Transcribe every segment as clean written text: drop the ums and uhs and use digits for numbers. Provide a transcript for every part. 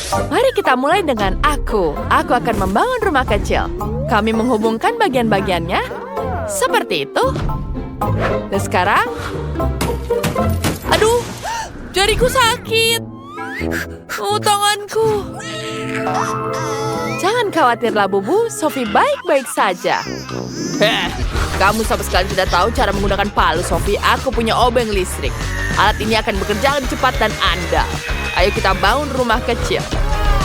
Mari kita mulai dengan aku. Aku akan membangun rumah kecil. Kami menghubungkan bagian-bagiannya. Seperti itu. Dan sekarang... Aduh, jariku sakit. Oh, tanganku. Jangan khawatir, Labubu. Sophie baik-baik saja. Kamu sama sekali tidak tahu cara menggunakan palu, Sophie. Aku punya obeng listrik. Alat ini akan bekerja lebih cepat dan andal. Ayo kita bangun rumah kecil.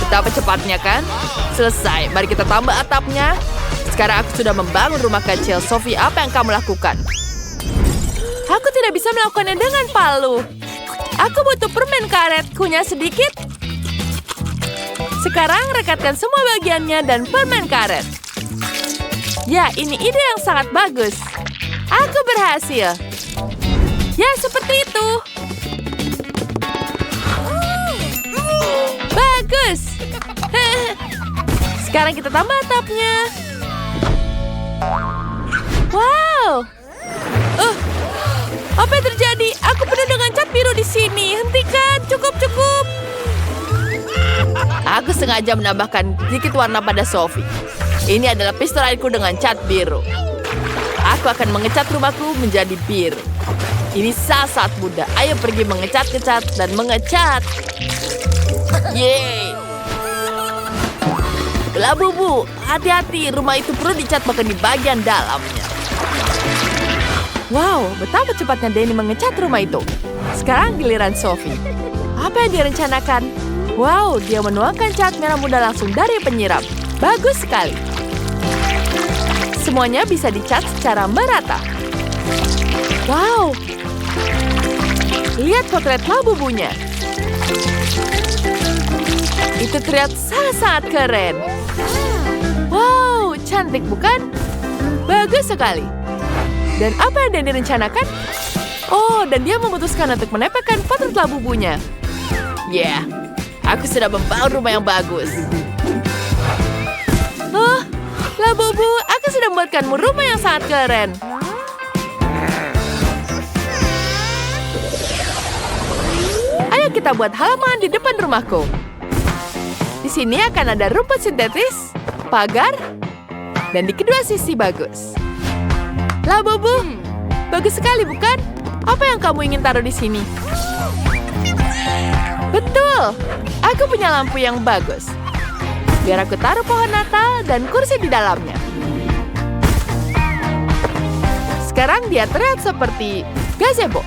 Betapa cepatnya kan? Selesai. Mari kita tambah atapnya. Sekarang aku sudah membangun rumah kecil. Sophie, apa yang kamu lakukan? Aku tidak bisa melakukannya dengan palu. Aku butuh permen karet. Kunyah sedikit. Sekarang rekatkan semua bagiannya dan permen karet. Ya, ini ide yang sangat bagus. Aku berhasil. Ya, seperti itu. Bagus. Sekarang kita tambah atapnya. Wow. Apa yang terjadi? Aku penuh dengan cat biru di sini. Hentikan. Cukup. Aku sengaja menambahkan sedikit warna pada Sophie. Ini adalah pistol airku dengan cat biru. Aku akan mengecat rumahku menjadi biru. Ini sangat mudah. Ayo pergi mengecat-kecat dan mengecat. Yeay. Labubu, hati-hati. Rumah itu perlu dicat bahkan di bagian dalamnya. Wow, betapa cepatnya Danny mengecat rumah itu. Sekarang giliran Sophie. Apa yang dia rencanakan? Wow, dia menuangkan cat merah muda langsung dari penyiram. Bagus sekali. Semuanya bisa dicat secara merata. Wow. Lihat potret Labubunya. Itu terlihat sangat keren. Wow, cantik bukan? Bagus sekali. Dan apa yang Danny rencanakan? Oh, dan dia memutuskan untuk menempelkan potret Labubunya. Yeah, aku sudah membangun rumah yang bagus. Oh, Labubu, aku sudah membuatkanmu rumah yang sangat keren. Ayo kita buat halaman di depan rumahku. Di sini akan ada rumput sintetis, pagar, dan di kedua sisi bagus. Labubu, bagus sekali bukan? Apa yang kamu ingin taruh di sini? Betul, aku punya lampu yang bagus. Biar aku taruh pohon Natal dan kursi di dalamnya. Sekarang dia terlihat seperti gazebo.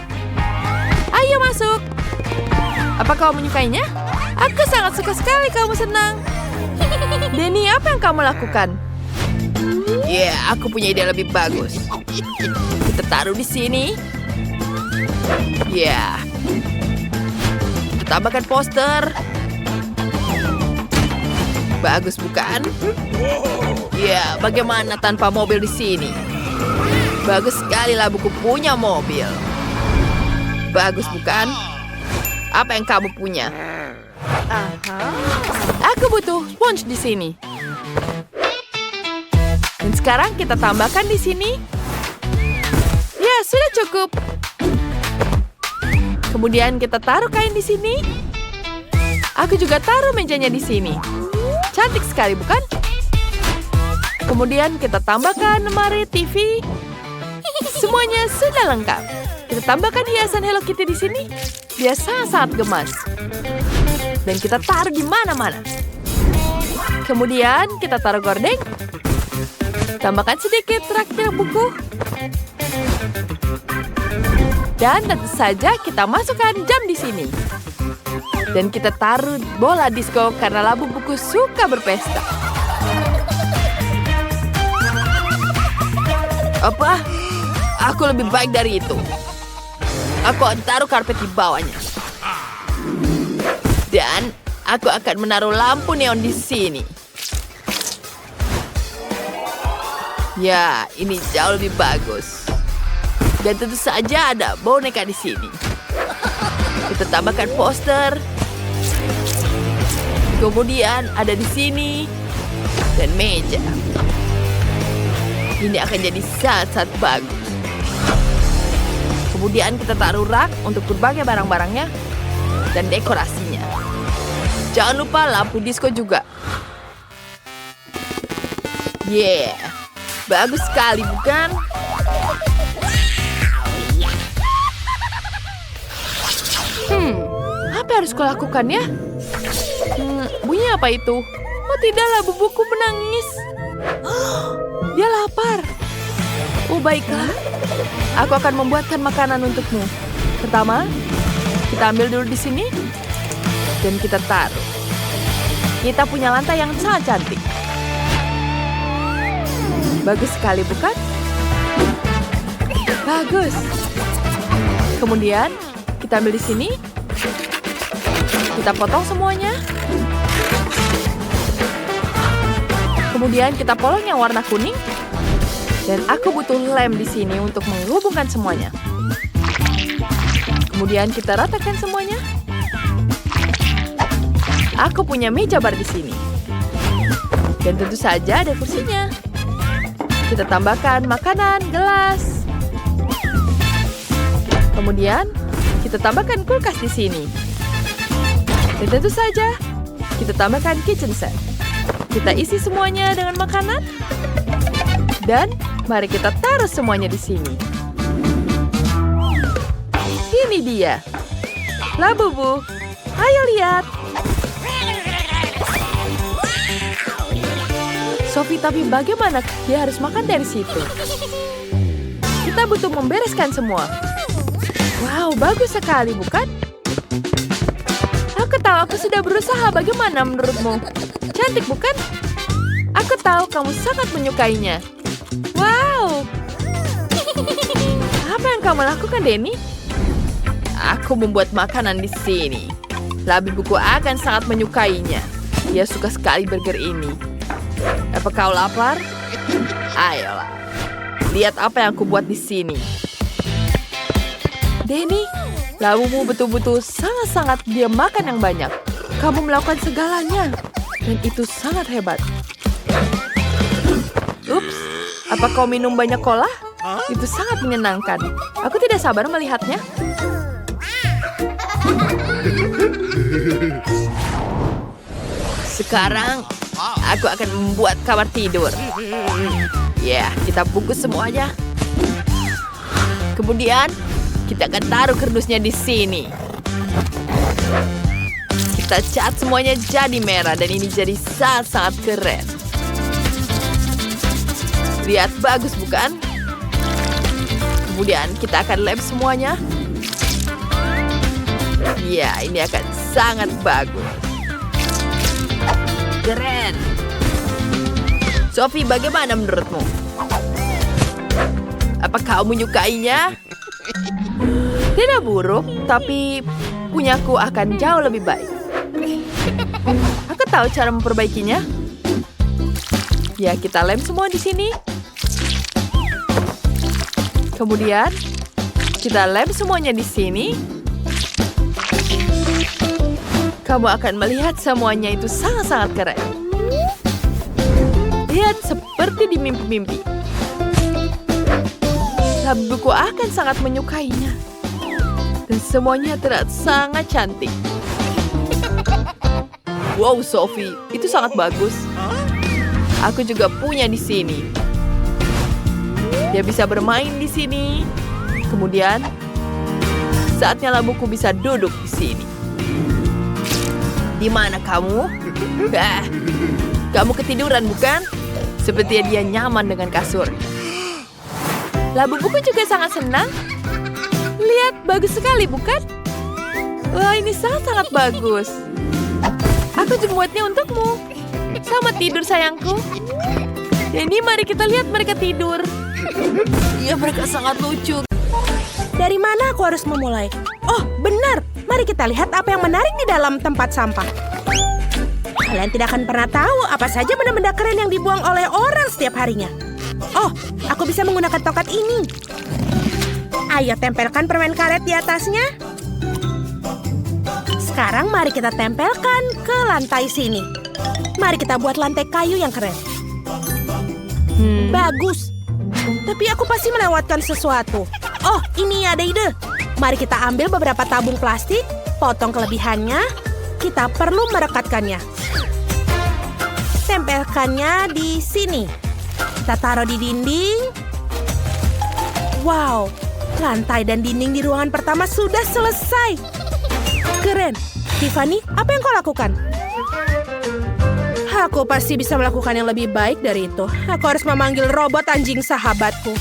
Ayo masuk. Apa kau menyukainya? Aku sangat suka sekali kamu senang. Danny, apa yang kamu lakukan? Ya, aku punya ide lebih bagus. Kita taruh di sini. Ya. Kita tambahkan poster. Bagus bukan? Ya, bagaimana tanpa mobil di sini? Bagus sekali lah, buku punya mobil. Bagus bukan? Apa yang kamu punya? Aku butuh sponge di sini. Dan sekarang kita tambahkan di sini. Ya, sudah cukup. Kemudian kita taruh kain di sini. Aku juga taruh mejanya di sini. Cantik sekali, bukan? Kemudian kita tambahkan lemari TV. Semuanya sudah lengkap. Kita tambahkan hiasan Hello Kitty di sini. Dia sangat gemas. Dan kita taruh di mana-mana. Kemudian kita taruh gorden. Tambahkan sedikit traktir buku. Dan tentu saja kita masukkan jam di sini. Dan kita taruh bola disco karena Labubuku suka berpesta. Apa? Aku lebih baik dari itu. Aku akan taruh karpet di bawahnya. Dan aku akan menaruh lampu neon di sini. Ya, ini jauh lebih bagus. Dan tentu saja ada boneka di sini. Kita tambahkan poster. Kemudian ada di sini dan meja. Ini akan jadi sangat bagus. Kemudian kita taruh rak untuk berbagai barang-barangnya dan dekorasinya. Jangan lupa lampu disko juga. Yeah, bagus sekali bukan? Apa yang harus kulakukan ya? Bunyi apa itu? Oh tidaklah, bubuku menangis. Dia lapar. Oh baiklah, aku akan membuatkan makanan untukmu. Pertama, kita ambil dulu di sini dan kita taruh. Kita punya lantai yang sangat cantik. Bagus sekali bukan? Bagus. Kemudian kita ambil di sini. Kita potong semuanya. Kemudian kita polong yang warna kuning. Dan aku butuh lem di sini untuk menghubungkan semuanya. Kemudian kita ratakan semuanya. Aku punya meja bar di sini. Dan tentu saja ada kursinya. Kita tambahkan makanan, gelas. Kemudian kita tambahkan kulkas di sini. Dan tentu saja kita tambahkan kitchen set. Kita isi semuanya dengan makanan. Dan mari kita taruh semuanya di sini. Ini dia. Labubu, ayo lihat. Sophie, tapi bagaimana dia harus makan dari situ? Kita butuh membereskan semua. Wow, bagus sekali, bukan? Aku tahu aku sudah berusaha. Bagaimana menurutmu? Cantik, bukan? Aku tahu kamu sangat menyukainya. Wow! Apa yang kamu lakukan, Denny? Aku membuat makanan di sini. Labubuku akan sangat menyukainya. Dia suka sekali burger ini. Apa kau lapar? Ayolah. Lihat apa yang aku buat di sini. Denny, labubu betul-betul sangat-sangat dia makan yang banyak. Kamu melakukan segalanya. Dan itu sangat hebat. Ups, apa kau minum banyak cola? Itu sangat menyenangkan. Aku tidak sabar melihatnya. Sekarang, aku akan membuat kamar tidur. Ya, kita bungkus semuanya. Kemudian, kita akan taruh kardusnya di sini. Kita cat semuanya jadi merah dan ini jadi sangat-sangat keren. Lihat, bagus bukan? Kemudian kita akan lem semuanya. Ya, ini akan sangat bagus. Keren. Sophie, bagaimana menurutmu? Apa kau menyukainya? Tidak buruk, tapi punyaku akan jauh lebih baik. Aku tahu cara memperbaikinya. Ya, kita lem semua di sini. Kemudian, kita lem semuanya di sini. Kamu akan melihat semuanya itu sangat-sangat keren. Lihat seperti di mimpi-mimpi. Labubuku akan sangat menyukainya. Dan semuanya terlihat sangat cantik. Wow, Sophie, itu sangat bagus. Aku juga punya di sini. Dia bisa bermain di sini. Kemudian, saatnya labuku bisa duduk di sini. Di mana kamu? Kamu ketiduran, bukan? Sepertinya dia nyaman dengan kasur. Labubuku juga sangat senang. Lihat, bagus sekali, bukan? Wah, ini sangat-sangat bagus. Aku membuatnya untukmu. Selamat tidur, sayangku. Jadi, mari kita lihat mereka tidur. Iya, mereka sangat lucu. Dari mana aku harus memulai? Oh, benar. Mari kita lihat apa yang menarik di dalam tempat sampah. Kalian tidak akan pernah tahu apa saja benda-benda keren yang dibuang oleh orang setiap harinya. Oh, aku bisa menggunakan tongkat ini. Ayo tempelkan permen karet di atasnya. Sekarang mari kita tempelkan ke lantai sini. Mari kita buat lantai kayu yang keren. Bagus. Tapi aku pasti melewatkan sesuatu. Oh, ini ada ide. Mari kita ambil beberapa tabung plastik, potong kelebihannya. kita perlu merekatkannya. Tempelkannya di sini. Kita taruh di dinding. Wow, lantai dan dinding di ruangan pertama sudah selesai. Keren. Tiffany, apa yang kau lakukan? Aku pasti bisa melakukan yang lebih baik dari itu. Aku harus memanggil robot anjing sahabatku.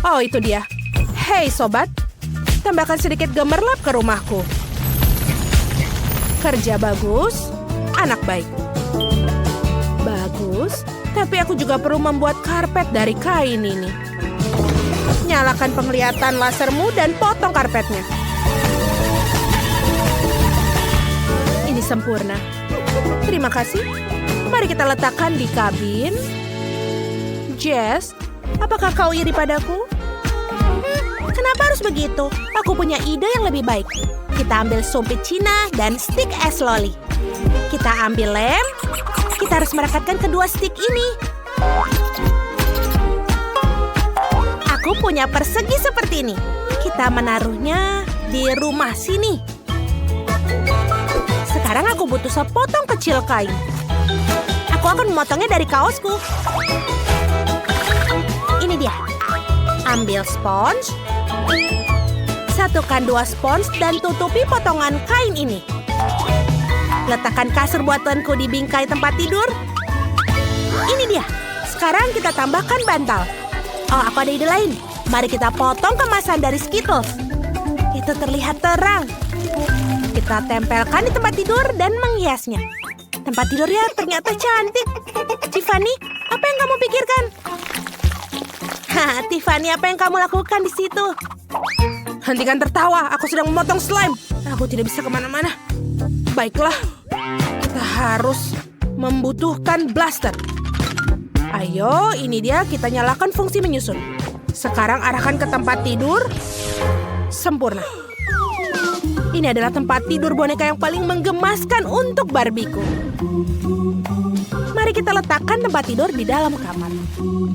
Oh, itu dia. Hei, sobat. Tambahkan sedikit gemerlap ke rumahku. Kerja bagus, anak baik. Bagus, tapi aku juga perlu membuat karpet dari kain ini. Nyalakan penglihatan lasermu dan potong karpetnya. Ini sempurna. Terima kasih. Mari kita letakkan di kabin. Jess, apakah kau iri padaku? Kenapa harus begitu? Aku punya ide yang lebih baik. Kita ambil sumpit Cina dan stik es loli. Kita ambil lem. Kita harus merekatkan kedua stik ini. Aku punya persegi seperti ini. Kita menaruhnya di rumah sini. Sekarang aku butuh sepotong kecil kain. Aku akan memotongnya dari kaosku. Ini dia. Ambil spons. Satukan 2 spons dan tutupi potongan kain ini. Letakkan kasur buatanku di bingkai tempat tidur. Ini dia. Sekarang kita tambahkan bantal. Oh, aku ada ide lain. Mari kita potong kemasan dari Skittles. Itu terlihat terang. Kita tempelkan di tempat tidur dan menghiasnya. Tempat tidurnya ternyata cantik. Tiffany, apa yang kamu pikirkan? Tiffany, apa yang kamu lakukan di situ? Hentikan tertawa, aku sedang memotong slime. Aku tidak bisa kemana-mana. Baiklah, kita harus membutuhkan blaster. Ayo, ini dia, kita nyalakan fungsi menyusun. Sekarang arahkan ke tempat tidur. Sempurna. Ini adalah tempat tidur boneka yang paling menggemaskan untuk Barbieku. Mari kita letakkan tempat tidur di dalam kamar.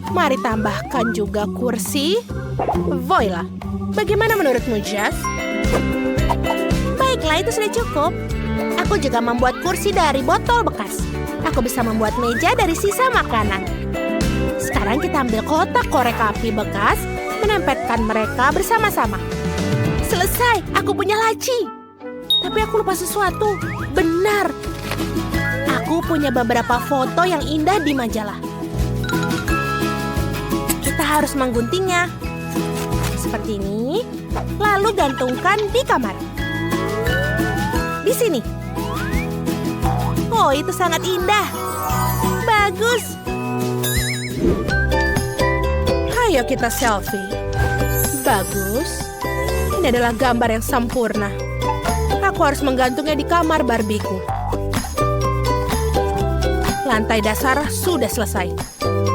Mari tambahkan juga kursi. Voila. Bagaimana menurutmu, Jess? Baiklah, itu sudah cukup. Aku juga membuat kursi dari botol bekas. Aku bisa membuat meja dari sisa makanan. Sekarang kita ambil kotak korek api bekas, menempelkan mereka bersama-sama. Selesai, aku punya laci. Tapi aku lupa sesuatu. Benar. Aku punya beberapa foto yang indah di majalah. Kita harus mengguntingnya. Seperti ini. Lalu gantungkan di kamar. Di sini. Oh, itu sangat indah. Bagus. Ayo kita selfie. Bagus. Ini adalah gambar yang sempurna. Aku harus menggantungnya di kamar Barbieku. Lantai dasar sudah selesai.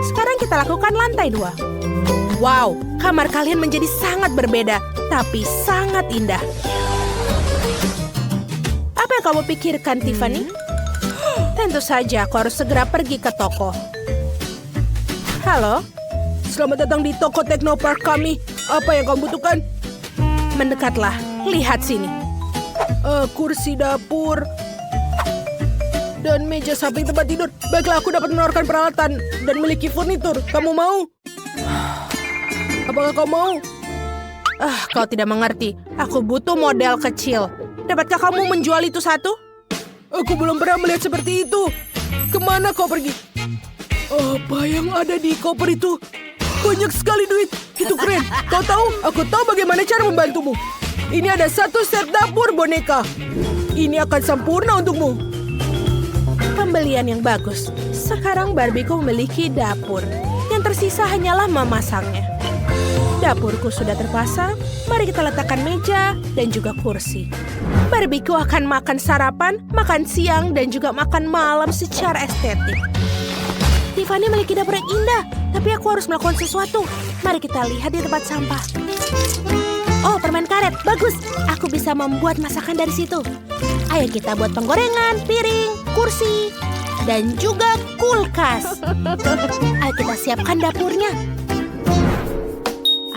Sekarang kita lakukan lantai 2. Wow, kamar kalian menjadi sangat berbeda, tapi sangat indah. Apa yang kamu pikirkan, Tiffany? Tentu saja aku harus segera pergi ke toko. Halo? Selamat datang di toko Teknopark kami. Apa yang kamu butuhkan? Mendekatlah, lihat sini. Kursi dapur dan meja samping tempat tidur. Baiklah, aku dapat menawarkan peralatan dan memiliki furnitur. Kamu mau? Apakah kau mau? Kau tidak mengerti. Aku butuh model kecil. Dapatkah kamu menjual itu satu? Aku belum pernah melihat seperti itu. Kemana kau pergi? Apa yang ada di koper itu? Banyak sekali duit. Itu keren. Kau tahu? Aku tahu bagaimana cara membantumu. Ini ada 1 set dapur boneka. Ini akan sempurna untukmu. Pembelian yang bagus. Sekarang Barbieku memiliki dapur. Yang tersisa hanyalah memasangnya. Dapurku sudah terpasang. Mari kita letakkan meja dan juga kursi. Barbieku akan makan sarapan, makan siang, dan juga makan malam secara estetik. Tiffany memiliki dapur yang indah, tapi aku harus melakukan sesuatu. Mari kita lihat di tempat sampah. Oh, permen karet. Bagus. Aku bisa membuat masakan dari situ. Ayo kita buat penggorengan, piring, kursi, dan juga kulkas. Ayo kita siapkan dapurnya.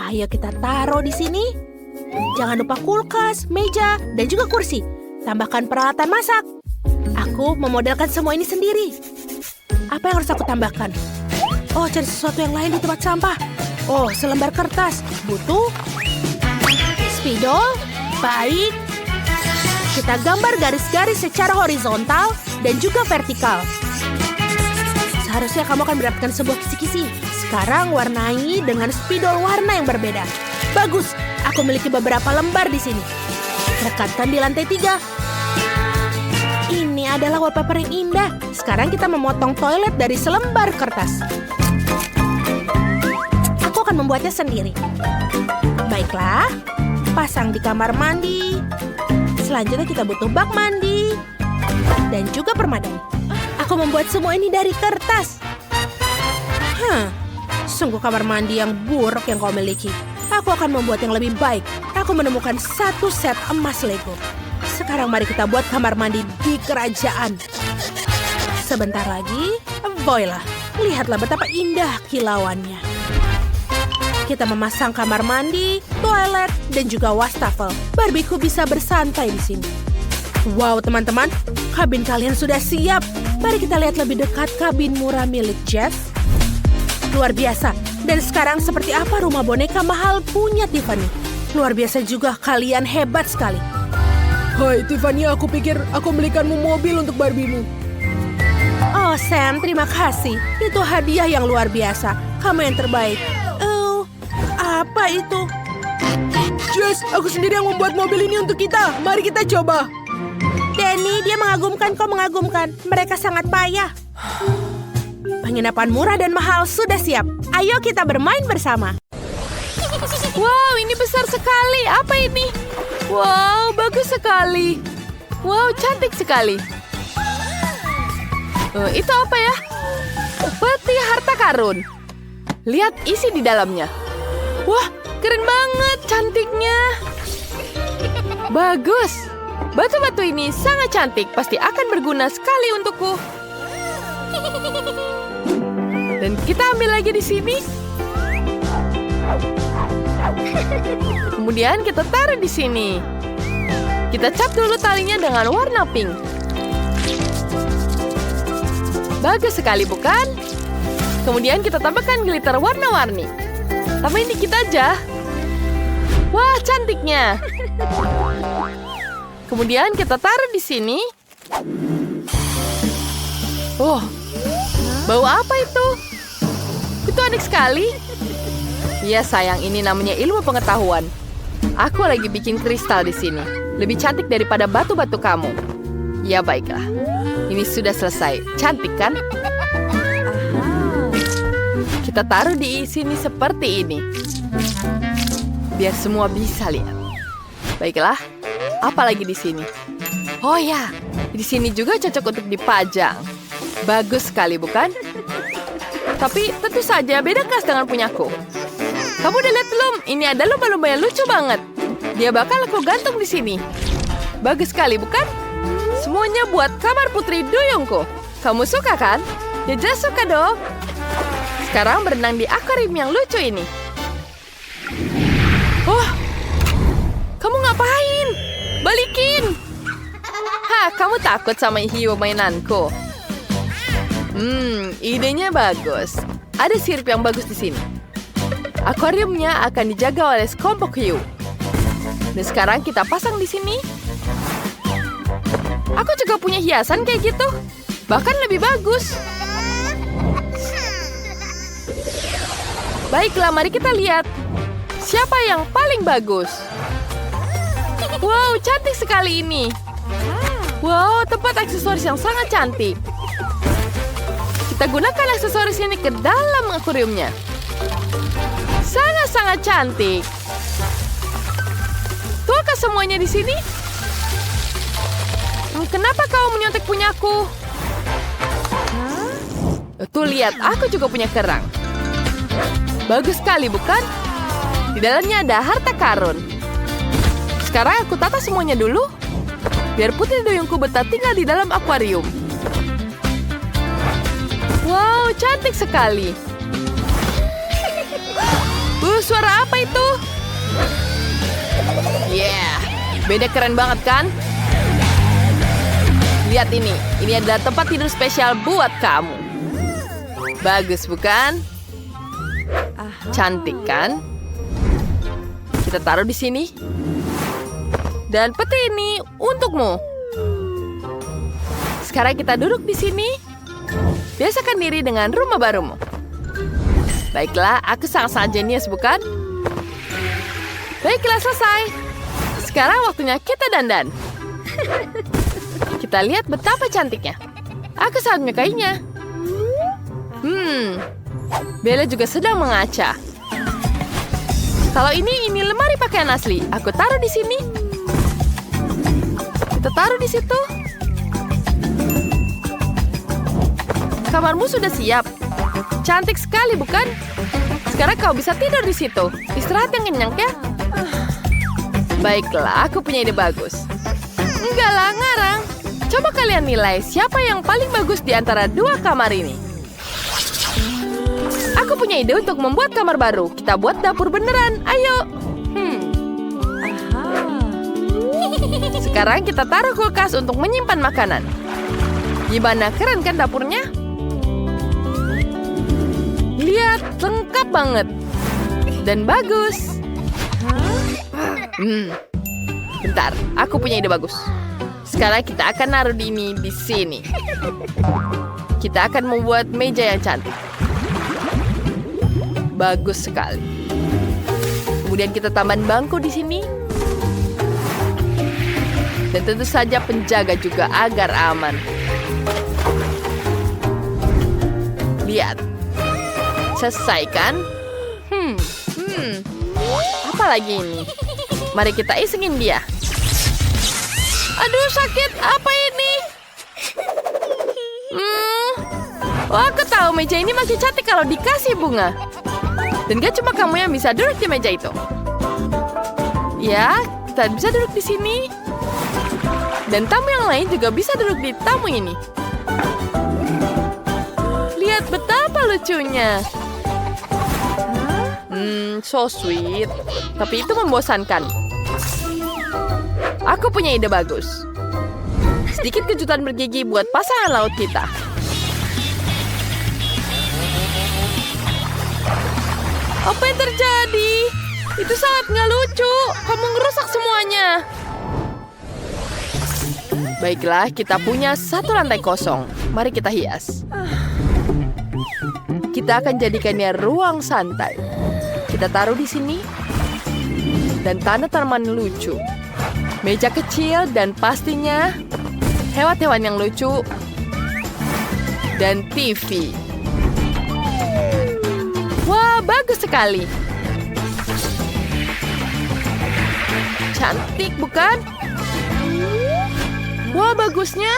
Ayo kita taruh di sini. Jangan lupa kulkas, meja, dan juga kursi. Tambahkan peralatan masak. Aku memodelkan semua ini sendiri. Apa yang harus aku tambahkan? Oh, cari sesuatu yang lain di tempat sampah. Oh, selembar kertas. Butuh spidol. Baik. Kita gambar garis-garis secara horizontal dan juga vertikal. Seharusnya kamu akan mendapatkan sebuah kisi-kisi. Sekarang warnai dengan spidol warna yang berbeda. Bagus, aku memiliki beberapa lembar di sini. Rekatkan di lantai 3. Ini adalah wallpaper yang indah. Sekarang kita memotong toilet dari selembar kertas. Aku akan membuatnya sendiri. Baiklah, pasang di kamar mandi. Selanjutnya kita butuh bak mandi. Dan juga permadani. Aku membuat semua ini dari kertas. Sungguh kamar mandi yang buruk yang kau miliki. Aku akan membuat yang lebih baik. Aku menemukan satu set emas Lego. Sekarang mari kita buat kamar mandi di kerajaan. Sebentar lagi, voila. Lihatlah betapa indah kilauannya. Kita memasang kamar mandi, toilet, dan juga wastafel. Barbieku bisa bersantai di sini. Wow, teman-teman, kabin kalian sudah siap. Mari kita lihat lebih dekat kabin murah milik Jeff. Luar biasa. Dan sekarang seperti apa rumah boneka mahal punya Tiffany. Luar biasa juga, kalian hebat sekali. Hai Tiffany, aku pikir aku belikanmu mobil untuk Barbiemu. Oh Sam, terima kasih. Itu hadiah yang luar biasa. Kamu yang terbaik. Apa itu? Jess, aku sendiri yang membuat mobil ini untuk kita. Mari kita coba. Danny, dia mengagumkan, kau mengagumkan. Mereka sangat payah. Penginapan murah dan mahal sudah siap. Ayo kita bermain bersama. Wow, ini besar sekali. Apa ini? Wow, bagus sekali. Wow, cantik sekali. Itu apa ya? Peti harta karun. Lihat isi di dalamnya. Wah, keren banget cantiknya. Bagus. Batu-batu ini sangat cantik. Pasti akan berguna sekali untukku. Dan kita ambil lagi di sini. Kemudian kita taruh di sini. Kita cap dulu talinya dengan warna pink. Bagus sekali, bukan? Kemudian kita tambahkan glitter warna-warni. Tambahin dikit aja. Wah, cantiknya. Kemudian kita taruh di sini. Oh, bau apa itu? Itu aneh sekali. Ya sayang, ini namanya ilmu pengetahuan. Aku lagi bikin kristal di sini. Lebih cantik daripada batu-batu kamu. Ya baiklah. Ini sudah selesai. Cantik kan? Kita taruh di sini seperti ini. Biar semua bisa lihat. Baiklah. Apa lagi di sini? Oh ya, di sini juga cocok untuk dipajang. Bagus sekali, bukan? Tapi tentu saja beda kelas dengan punyaku. Kamu udah lihat belum? Ini ada lumba-lumba yang lucu banget. Dia bakal aku gantung di sini. Bagus sekali, bukan? Semuanya buat kamar putri duyungku. Kamu suka kan? Ya jelas suka dong. Sekarang berenang di akuarium yang lucu ini. Oh, kamu ngapain? Balikin! Hah, kamu takut sama hiu mainanku? Idenya bagus. Ada sirip yang bagus di sini. Akuariumnya akan dijaga oleh sekelompok hiu. Dan sekarang kita pasang di sini. Aku juga punya hiasan kayak gitu. Bahkan lebih bagus. Baiklah, mari kita lihat. Siapa yang paling bagus? Wow, cantik sekali ini. Wow, tempat aksesoris yang sangat cantik. Kita gunakan aksesoris ini ke dalam akuariumnya. Sangat-sangat cantik. Tuahkah semuanya di sini? Kenapa kau menyontek punyaku? Tuh lihat, aku juga punya kerang. Bagus sekali, bukan? Di dalamnya ada harta karun. Sekarang aku tata semuanya dulu. Biar putri duyungku betah tinggal di dalam akuarium. Wow, cantik sekali. Suara apa itu? Yeah, beda keren banget kan? Lihat ini adalah tempat tidur spesial buat kamu. Bagus bukan? Cantik kan? Kita taruh di sini. Dan peti ini untukmu. Sekarang kita duduk di sini. Biasakan diri dengan rumah barumu. Baiklah, aku sangat-sangat jenius bukan? Baiklah, selesai. Sekarang waktunya kita dandan. Kita lihat betapa cantiknya. Aku sangat menyukainya. Bella juga sedang mengaca. Kalau ini lemari pakaian asli. Aku taruh di sini. Kita taruh di situ. Kamarmu sudah siap. Cantik sekali bukan? Sekarang kau bisa tidur di situ. Istirahat yang kenyang ya. Baiklah, aku punya ide bagus. Enggak lah, ngarang. Coba kalian nilai siapa yang paling bagus di antara dua kamar ini. Aku punya ide untuk membuat kamar baru. Kita buat dapur beneran. Ayo. Sekarang kita taruh kulkas untuk menyimpan makanan. Gimana, keren kan dapurnya? Lihat, lengkap banget. Dan bagus. Bentar, aku punya ide bagus. Sekarang kita akan naruh ini di sini. Kita akan membuat meja yang cantik. Bagus sekali. Kemudian kita tambahin bangku di sini. Dan tentu saja penjaga juga agar aman. Lihat. Selesai kan? Apa lagi ini? Mari kita isengin dia. Aduh, sakit. Apa ini? Oh, aku tahu meja ini makin cantik kalau dikasih bunga. Dan gak cuma kamu yang bisa duduk di meja itu. Ya, kita bisa duduk di sini. Dan tamu yang lain juga bisa duduk di tamu ini. Lihat betapa lucunya. So sweet. Tapi itu membosankan. Aku punya ide bagus. Sedikit kejutan bergigi buat pasangan laut kita. Apa yang terjadi? Itu sangat nggak lucu. Kamu ngerusak semuanya. Baiklah, kita punya satu lantai kosong. Mari kita hias. Kita akan jadikannya ruang santai. Kita taruh di sini. Dan tanaman lucu. Meja kecil dan pastinya hewan-hewan yang lucu. Dan TV. Wah, bagus sekali. Cantik, bukan? Wah, bagusnya.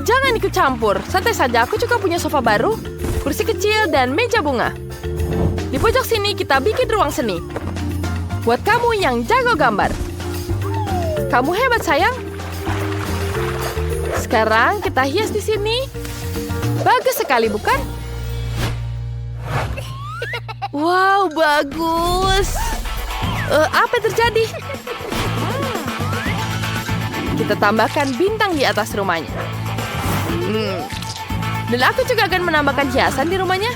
Jangan ikut campur. Santai saja, aku juga punya sofa baru, kursi kecil, dan meja bunga. Di pojok sini kita bikin ruang seni. Buat kamu yang jago gambar. Kamu hebat, sayang. Sekarang kita hias di sini. Bagus sekali, bukan? Wow, bagus. Apa yang terjadi? Kita tambahkan bintang di atas rumahnya. Dan aku juga akan menambahkan hiasan di rumahnya.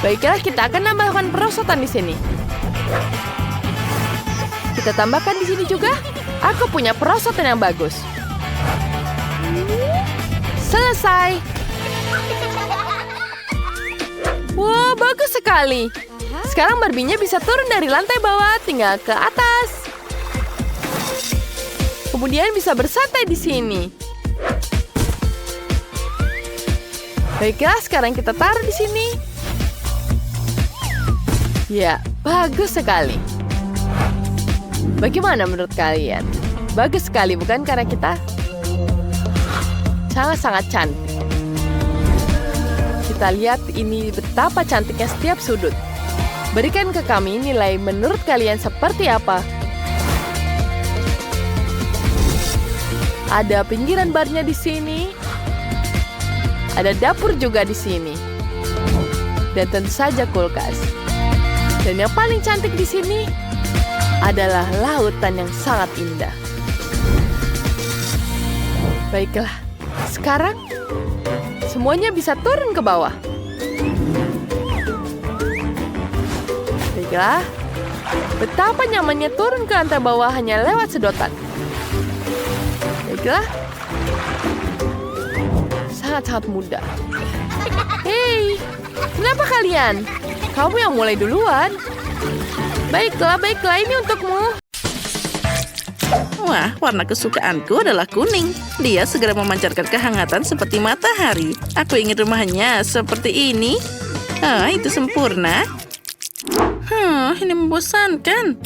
Baiklah, kita akan menambahkan perosotan di sini. Kita tambahkan di sini juga. Aku punya perosotan yang bagus. Selesai. Wah, bagus sekali. Sekarang Barbie-nya bisa turun dari lantai bawah tinggal ke atas. Kemudian bisa bersantai di sini. Baiklah, sekarang kita taruh di sini. Ya, bagus sekali. Bagaimana menurut kalian? Bagus sekali, bukan karena kita? Sangat-sangat cantik. Kita lihat ini betapa cantiknya setiap sudut. Berikan ke kami nilai menurut kalian seperti apa. Ada pinggiran barnya di sini. Ada dapur juga di sini. Dan tentu saja kulkas. Dan yang paling cantik di sini adalah lautan yang sangat indah. Baiklah, sekarang semuanya bisa turun ke bawah. Baiklah, betapa nyamannya turun ke lantai bawah hanya lewat sedotan. Baiklah, sangat-sangat mudah. Hei, kenapa kalian? Kamu yang mulai duluan. Baiklah, ini untukmu. Wah, warna kesukaanku adalah kuning. Dia segera memancarkan kehangatan seperti matahari. Aku ingin rumahnya seperti ini. Itu sempurna. Ini membosankan.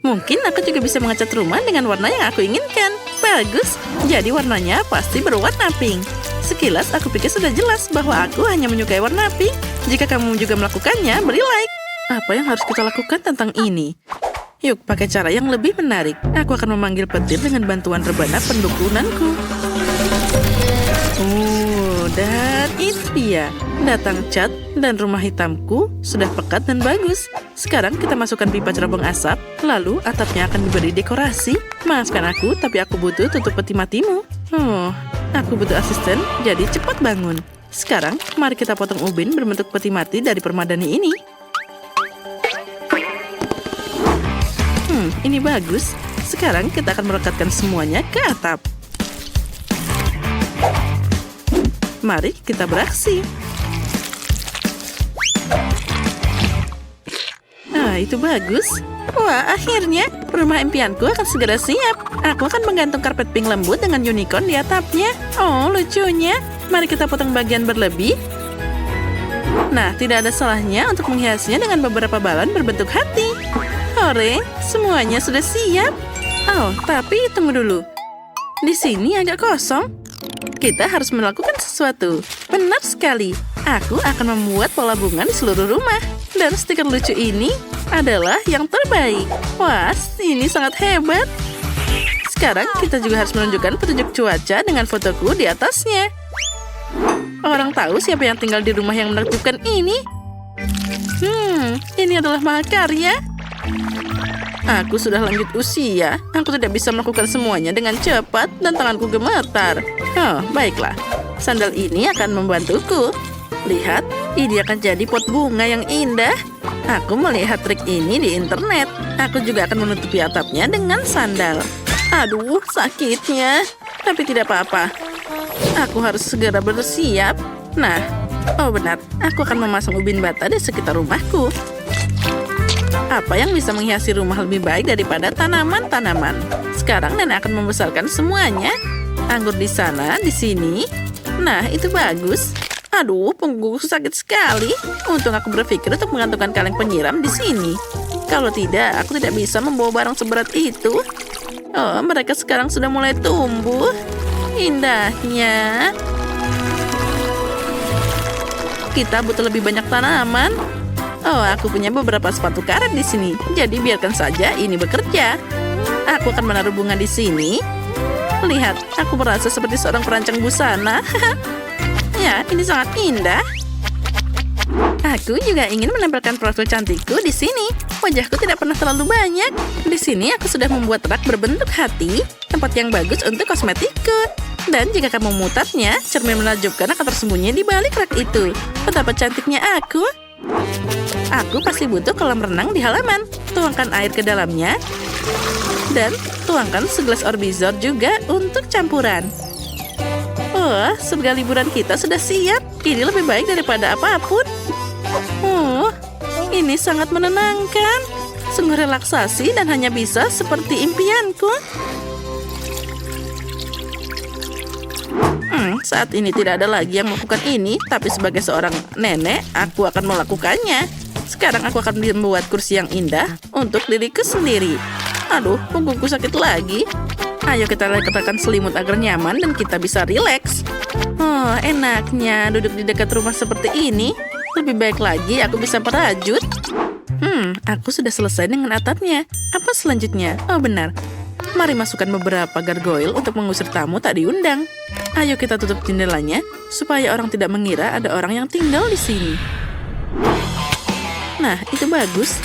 Mungkin aku juga bisa mengecat rumah dengan warna yang aku inginkan. Bagus, jadi warnanya pasti berwarna pink. Sekilas aku pikir sudah jelas bahwa aku hanya menyukai warna pink. Jika kamu juga melakukannya, beri like. Apa yang harus kita lakukan tentang ini? Yuk, pakai cara yang lebih menarik. Aku akan memanggil petir dengan bantuan rebana pendukunanku. Dan itu dia. Datang cat dan rumah hitamku sudah pekat dan bagus. Sekarang kita masukkan pipa cerobong asap, lalu atapnya akan diberi dekorasi. Maafkan aku, tapi aku butuh tutup peti matimu. Aku butuh asisten, jadi cepat bangun. Sekarang, mari kita potong ubin berbentuk peti mati dari permadani ini. Ini bagus. Sekarang kita akan merekatkan semuanya ke atap. Mari kita beraksi. Itu bagus. Wah, akhirnya rumah impianku akan segera siap. Aku akan menggantung karpet pink lembut dengan unicorn di atapnya. Oh, lucunya. Mari kita potong bagian berlebih. Nah, tidak ada salahnya untuk menghiasnya dengan beberapa balon berbentuk hati. Hore, semuanya sudah siap. Tapi tunggu dulu. Di sini agak kosong. Kita harus melakukan sesuatu. Benar sekali. Aku akan membuat pola bunga di seluruh rumah. Dan stiker lucu ini adalah yang terbaik. Wah, ini sangat hebat. Sekarang kita juga harus menunjukkan petunjuk cuaca dengan fotoku di atasnya. Orang tahu siapa yang tinggal di rumah yang menakjubkan ini. Ini adalah mahakarya. Aku sudah lanjut usia. Aku tidak bisa melakukan semuanya dengan cepat dan tanganku gemetar. Baiklah. Sandal ini akan membantuku. Lihat, ini akan jadi pot bunga yang indah. Aku melihat trik ini di internet. Aku juga akan menutupi atapnya dengan sandal. Aduh, sakitnya. Tapi tidak apa-apa. Aku harus segera bersiap. Nah, benar. Aku akan memasang ubin bata di sekitar rumahku. Apa yang bisa menghiasi rumah lebih baik daripada tanaman-tanaman? Sekarang nenek akan membesarkan semuanya. Anggur di sana, di sini. Nah, itu bagus. Aduh, punggungku sakit sekali. Untung aku berpikir untuk menggantungkan kaleng penyiram di sini. Kalau tidak, aku tidak bisa membawa barang seberat itu. Mereka sekarang sudah mulai tumbuh. Indahnya. Kita butuh lebih banyak tanaman. Aku punya beberapa sepatu karet di sini. Jadi biarkan saja ini bekerja. Aku akan menaruh bunga di sini. Lihat, aku merasa seperti seorang perancang busana. Ya, ini sangat indah. Aku juga ingin menempelkan profil cantikku di sini. Wajahku tidak pernah terlalu banyak. Di sini aku sudah membuat rak berbentuk hati, tempat yang bagus untuk kosmetikku. Dan jika kamu memutarnya, cermin menakjubkan akan tersembunyi di balik rak itu. Betapa cantiknya aku. Aku pasti butuh kolam renang di halaman. Tuangkan air ke dalamnya. Dan tuangkan segelas Orbizor juga untuk campuran. Surga liburan kita sudah siap. Ini lebih baik daripada apapun. Ini sangat menenangkan. Sungguh relaksasi dan hanya bisa seperti impianku. Saat ini tidak ada lagi yang melakukan ini, tapi sebagai seorang nenek, aku akan melakukannya. Sekarang aku akan membuat kursi yang indah untuk diriku sendiri. Aduh, punggungku sakit lagi. Ayo kita letakkan selimut agar nyaman dan kita bisa rileks. Enaknya duduk di dekat rumah seperti ini. Lebih baik lagi aku bisa merajut. Aku sudah selesai dengan atapnya. Apa selanjutnya? Benar. Mari masukkan beberapa gargoyle untuk mengusir tamu tak diundang. Ayo kita tutup jendelanya supaya orang tidak mengira ada orang yang tinggal di sini. Nah, itu bagus.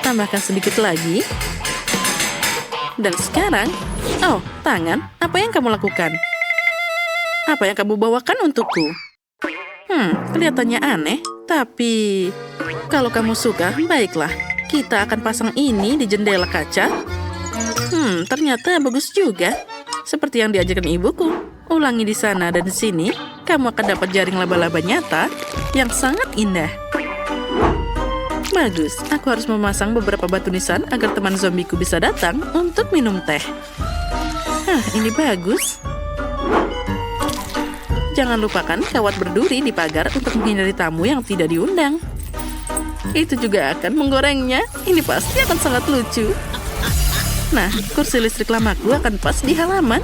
Tambahkan sedikit lagi. Dan sekarang, oh, tangan, apa yang kamu lakukan? Apa yang kamu bawakan untukku? Kelihatannya aneh, tapi kalau kamu suka, baiklah. Kita akan pasang ini di jendela kaca. Ternyata bagus juga. Seperti yang diajarkan ibuku. Ulangi di sana dan di sini, kamu akan dapat jaring laba-laba nyata yang sangat indah. Bagus, aku harus memasang beberapa batu nisan agar teman zombiku bisa datang untuk minum teh. Ini bagus. Jangan lupakan kawat berduri di pagar untuk menghindari tamu yang tidak diundang. Itu juga akan menggorengnya. Ini pasti akan sangat lucu. Nah, kursi listrik lamaku akan pas di halaman.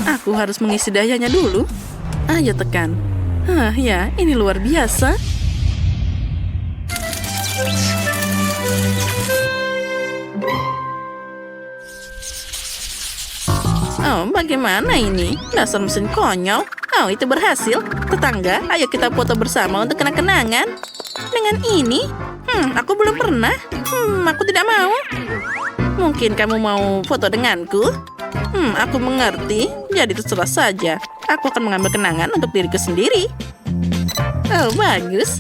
Aku harus mengisi dayanya dulu. Ayo tekan. Ya, ini luar biasa. Oh, bagaimana ini? Dasar mesin konyol. Oh, itu berhasil. Tetangga, ayo kita foto bersama untuk kenang-kenangan. Dengan ini? Aku belum pernah. Aku tidak mau. Mungkin kamu mau foto denganku? Aku mengerti. Jadi terserah saja. Aku akan mengambil kenangan untuk diriku sendiri. Oh, bagus.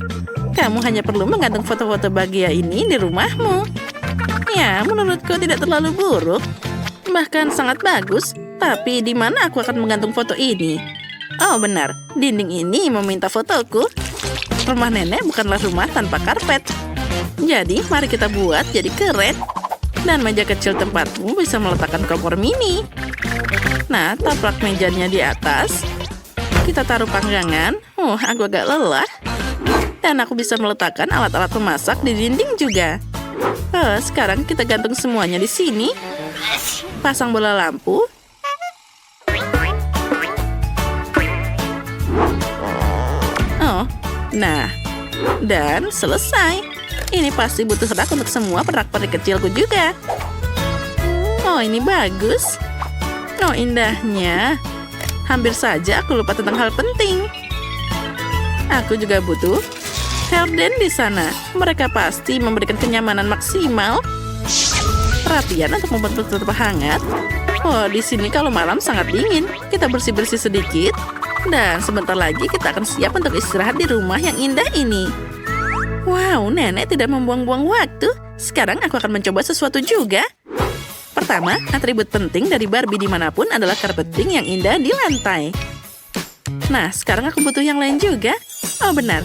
Kamu hanya perlu menggantung foto-foto bahagia ini di rumahmu. Ya, menurutku tidak terlalu buruk. Bahkan sangat bagus. Tapi di mana aku akan menggantung foto ini? Oh, benar. Dinding ini meminta fotoku. Rumah nenek bukanlah rumah tanpa karpet. Jadi, mari kita buat jadi keren. Dan meja kecil tempatmu bisa meletakkan kompor mini. Nah, taplak mejanya di atas. Kita taruh panggangan. Aku agak lelah. Dan aku bisa meletakkan alat-alat memasak di dinding juga. Sekarang kita gantung semuanya di sini. Pasang bola lampu. Nah, dan selesai. Ini pasti butuh rak untuk semua pernak-pernik kecilku juga. Oh, ini bagus. Oh, indahnya. Hampir saja aku lupa tentang hal penting. Aku juga butuh horden di sana. Mereka pasti memberikan kenyamanan maksimal. Perhatian untuk membuat tetap hangat. Oh, di sini kalau malam sangat dingin. Kita bersih-bersih sedikit. Dan sebentar lagi kita akan siap untuk istirahat di rumah yang indah ini. Wow, nenek tidak membuang-buang waktu. Sekarang aku akan mencoba sesuatu juga. Pertama, atribut penting dari Barbie dimanapun adalah karpeting yang indah di lantai. Nah, sekarang aku butuh yang lain juga. Oh, benar.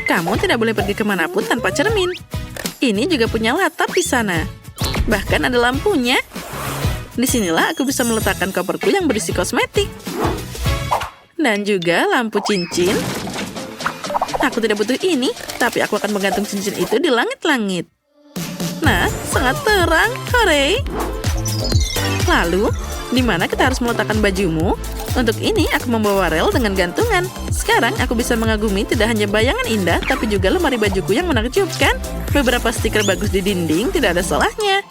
Kamu tidak boleh pergi kemanapun tanpa cermin. Ini juga punya latap di sana. Bahkan ada lampunya. Disinilah aku bisa meletakkan koperku yang berisi kosmetik. Dan juga lampu cincin. Aku tidak butuh ini, tapi aku akan menggantung cincin itu di langit-langit. Nah, sangat terang. Hore! Lalu, di mana kita harus meletakkan bajumu? Untuk ini, aku membawa rel dengan gantungan. Sekarang, aku bisa mengagumi tidak hanya bayangan indah, tapi juga lemari bajuku yang menakjubkan. Beberapa stiker bagus di dinding, tidak ada salahnya.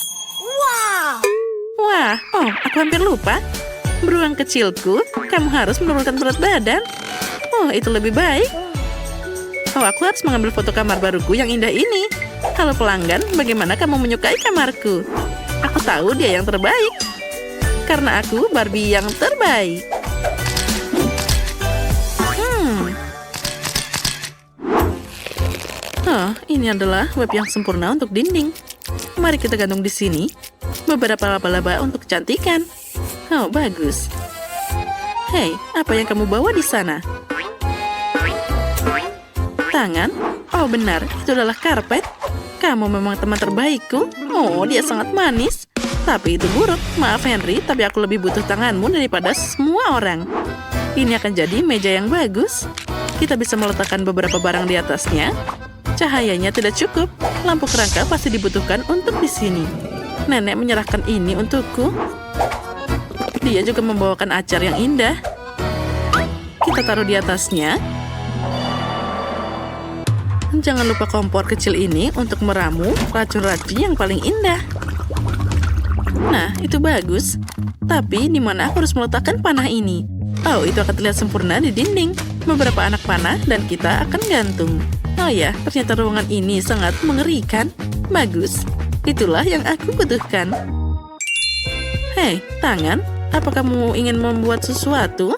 Wah, aku hampir lupa. Beruang kecilku, kamu harus menurunkan berat badan. Oh, itu lebih baik. Oh, aku harus mengambil foto kamar baruku yang indah ini. Halo pelanggan, bagaimana kamu menyukai kamarku? Aku tahu dia yang terbaik. Karena aku Barbie yang terbaik. Ini adalah web yang sempurna untuk dinding. Mari kita gantung di sini. Beberapa laba-laba untuk kecantikan. Oh, bagus. Hei, apa yang kamu bawa di sana? Tangan? Oh, benar. Itu adalah karpet. Kamu memang teman terbaikku. Oh, dia sangat manis. Tapi itu buruk. Maaf, Henry, tapi aku lebih butuh tanganmu daripada semua orang. Ini akan jadi meja yang bagus. Kita bisa meletakkan beberapa barang di atasnya. Cahayanya tidak cukup. Lampu kerangka pasti dibutuhkan untuk di sini. Nenek menyerahkan ini untukku. Dia juga membawakan acar yang indah. Kita taruh di atasnya. Jangan lupa kompor kecil ini untuk meramu racun-racun yang paling indah. Nah, itu bagus. Tapi di mana aku harus meletakkan panah ini? Oh, itu akan terlihat sempurna di dinding. Beberapa anak panah dan kita akan gantung. Oh ya, ternyata ruangan ini sangat mengerikan. Bagus. Itulah yang aku butuhkan. Hei, tangan, apa kamu ingin membuat sesuatu?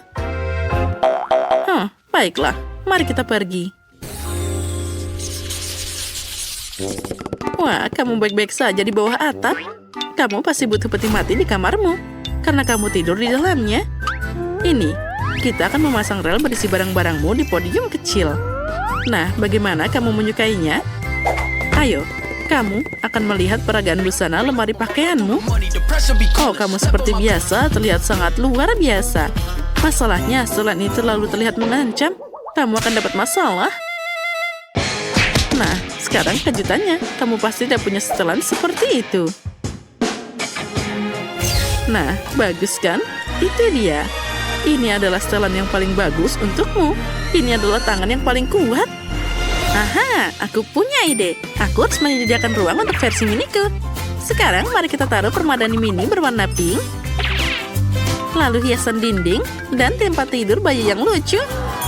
Baiklah, mari kita pergi. Wah, kamu baik-baik saja di bawah atap. Kamu pasti butuh peti mati di kamarmu, karena kamu tidur di dalamnya. Ini, kita akan memasang rel berisi barang-barangmu di podium kecil. Nah, bagaimana kamu menyukainya? Ayo, kamu akan melihat peragaan busana lemari pakaianmu. Oh, kamu seperti biasa terlihat sangat luar biasa. Masalahnya, setelan ini terlalu terlihat mengancam. Kamu akan dapat masalah. Nah, sekarang kejutannya. Kamu pasti tidak punya setelan seperti itu. Nah, bagus kan? Itu dia. Ini adalah setelan yang paling bagus untukmu. Ini adalah tangan yang paling kuat. Aha, aku punya ide. Aku harus menyediakan ruang untuk versi miniku. Sekarang mari kita taruh permadani mini berwarna pink. Lalu hiasan dinding dan tempat tidur bayi yang lucu.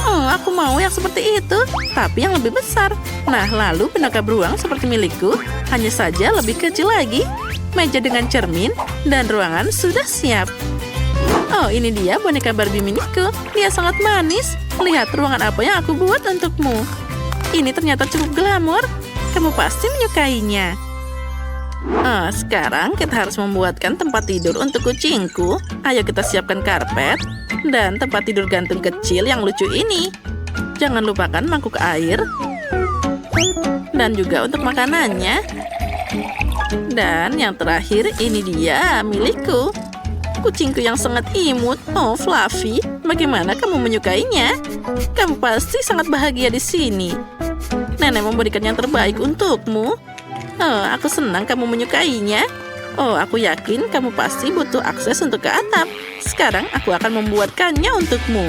Oh, aku mau yang seperti itu, tapi yang lebih besar. Nah, lalu boneka beruang seperti milikku, hanya saja lebih kecil lagi. Meja dengan cermin dan ruangan sudah siap. Oh, ini dia boneka Barbie miniku. Dia sangat manis. Lihat ruangan apa yang aku buat untukmu. Ini ternyata cukup glamor. Kamu pasti menyukainya. Sekarang kita harus membuatkan tempat tidur untuk kucingku. Ayo kita siapkan karpet dan tempat tidur gantung kecil yang lucu ini. Jangan lupakan mangkuk air. Dan juga untuk makanannya. Dan yang terakhir ini dia milikku. Kucingku yang sangat imut. Oh, Fluffy, bagaimana kamu menyukainya? Kamu pasti sangat bahagia di sini. Nenek memberikan yang terbaik untukmu. Oh, aku senang kamu menyukainya. Oh, aku yakin kamu pasti butuh akses untuk ke atap. Sekarang aku akan membuatkannya untukmu.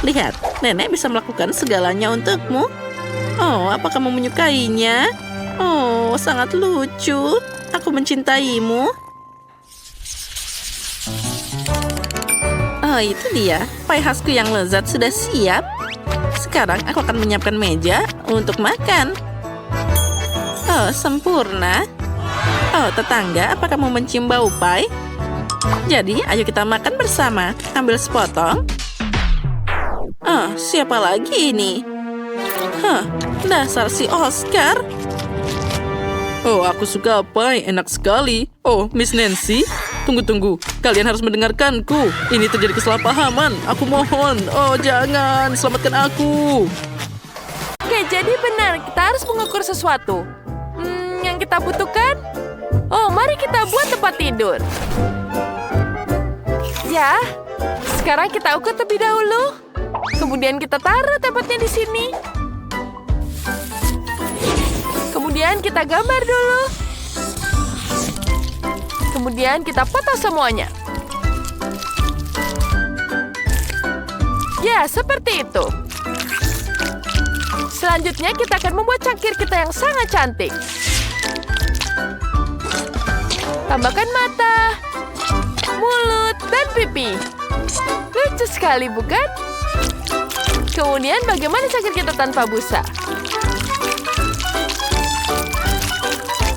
Lihat, nenek bisa melakukan segalanya untukmu. Oh, apa kamu menyukainya? Oh, sangat lucu. Aku mencintaimu. Oh, itu dia. Pai khasku yang lezat sudah siap. Sekarang aku akan menyiapkan meja untuk makan. Oh, sempurna. Oh, tetangga, apa kamu mencium bau pai? Jadi, ayo kita makan bersama. Ambil sepotong. Oh, siapa lagi ini? Dasar si Oscar. Oh, aku suka pai. Enak sekali. Oh, Miss Nancy. Tunggu. Kalian harus mendengarkanku. Ini terjadi kesalahpahaman. Aku mohon. Oh, jangan. Selamatkan aku. Oke, jadi benar. Kita harus mengukur sesuatu. Yang kita butuhkan? Oh, mari kita buat tempat tidur. Ya, sekarang kita ukur terlebih dahulu. Kemudian kita taruh tempatnya di sini. Kemudian kita gambar dulu. Kemudian kita foto semuanya. Ya, seperti itu. Selanjutnya kita akan membuat cangkir kita yang sangat cantik. Tambahkan mata, mulut, dan pipi. Lucu sekali, bukan? Kemudian bagaimana cangkir kita tanpa busa?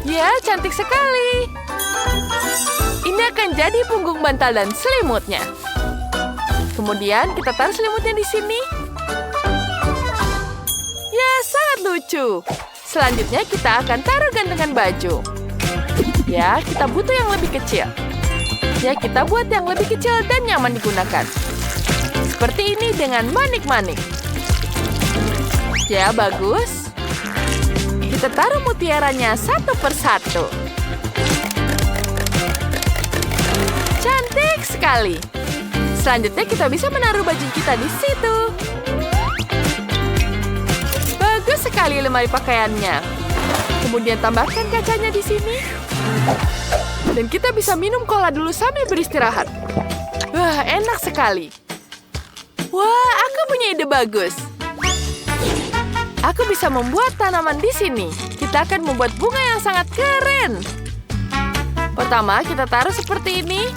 Ya, cantik sekali. Ini akan jadi punggung bantal dan selimutnya. Kemudian kita taruh selimutnya di sini. Ya, sangat lucu. Selanjutnya kita akan taruh gantungan baju. Ya, kita butuh yang lebih kecil. Ya, kita buat yang lebih kecil dan nyaman digunakan. Seperti ini dengan manik-manik. Ya, bagus. Kita taruh mutiaranya satu persatu. Cantik sekali. Selanjutnya kita bisa menaruh baju kita di situ. Bagus sekali lemari pakaiannya. Kemudian tambahkan kacanya di sini. Dan kita bisa minum cola dulu sambil beristirahat. Wah, enak sekali. Wah, aku punya ide bagus. Aku bisa membuat tanaman di sini. Kita akan membuat bunga yang sangat keren. Pertama, kita taruh seperti ini.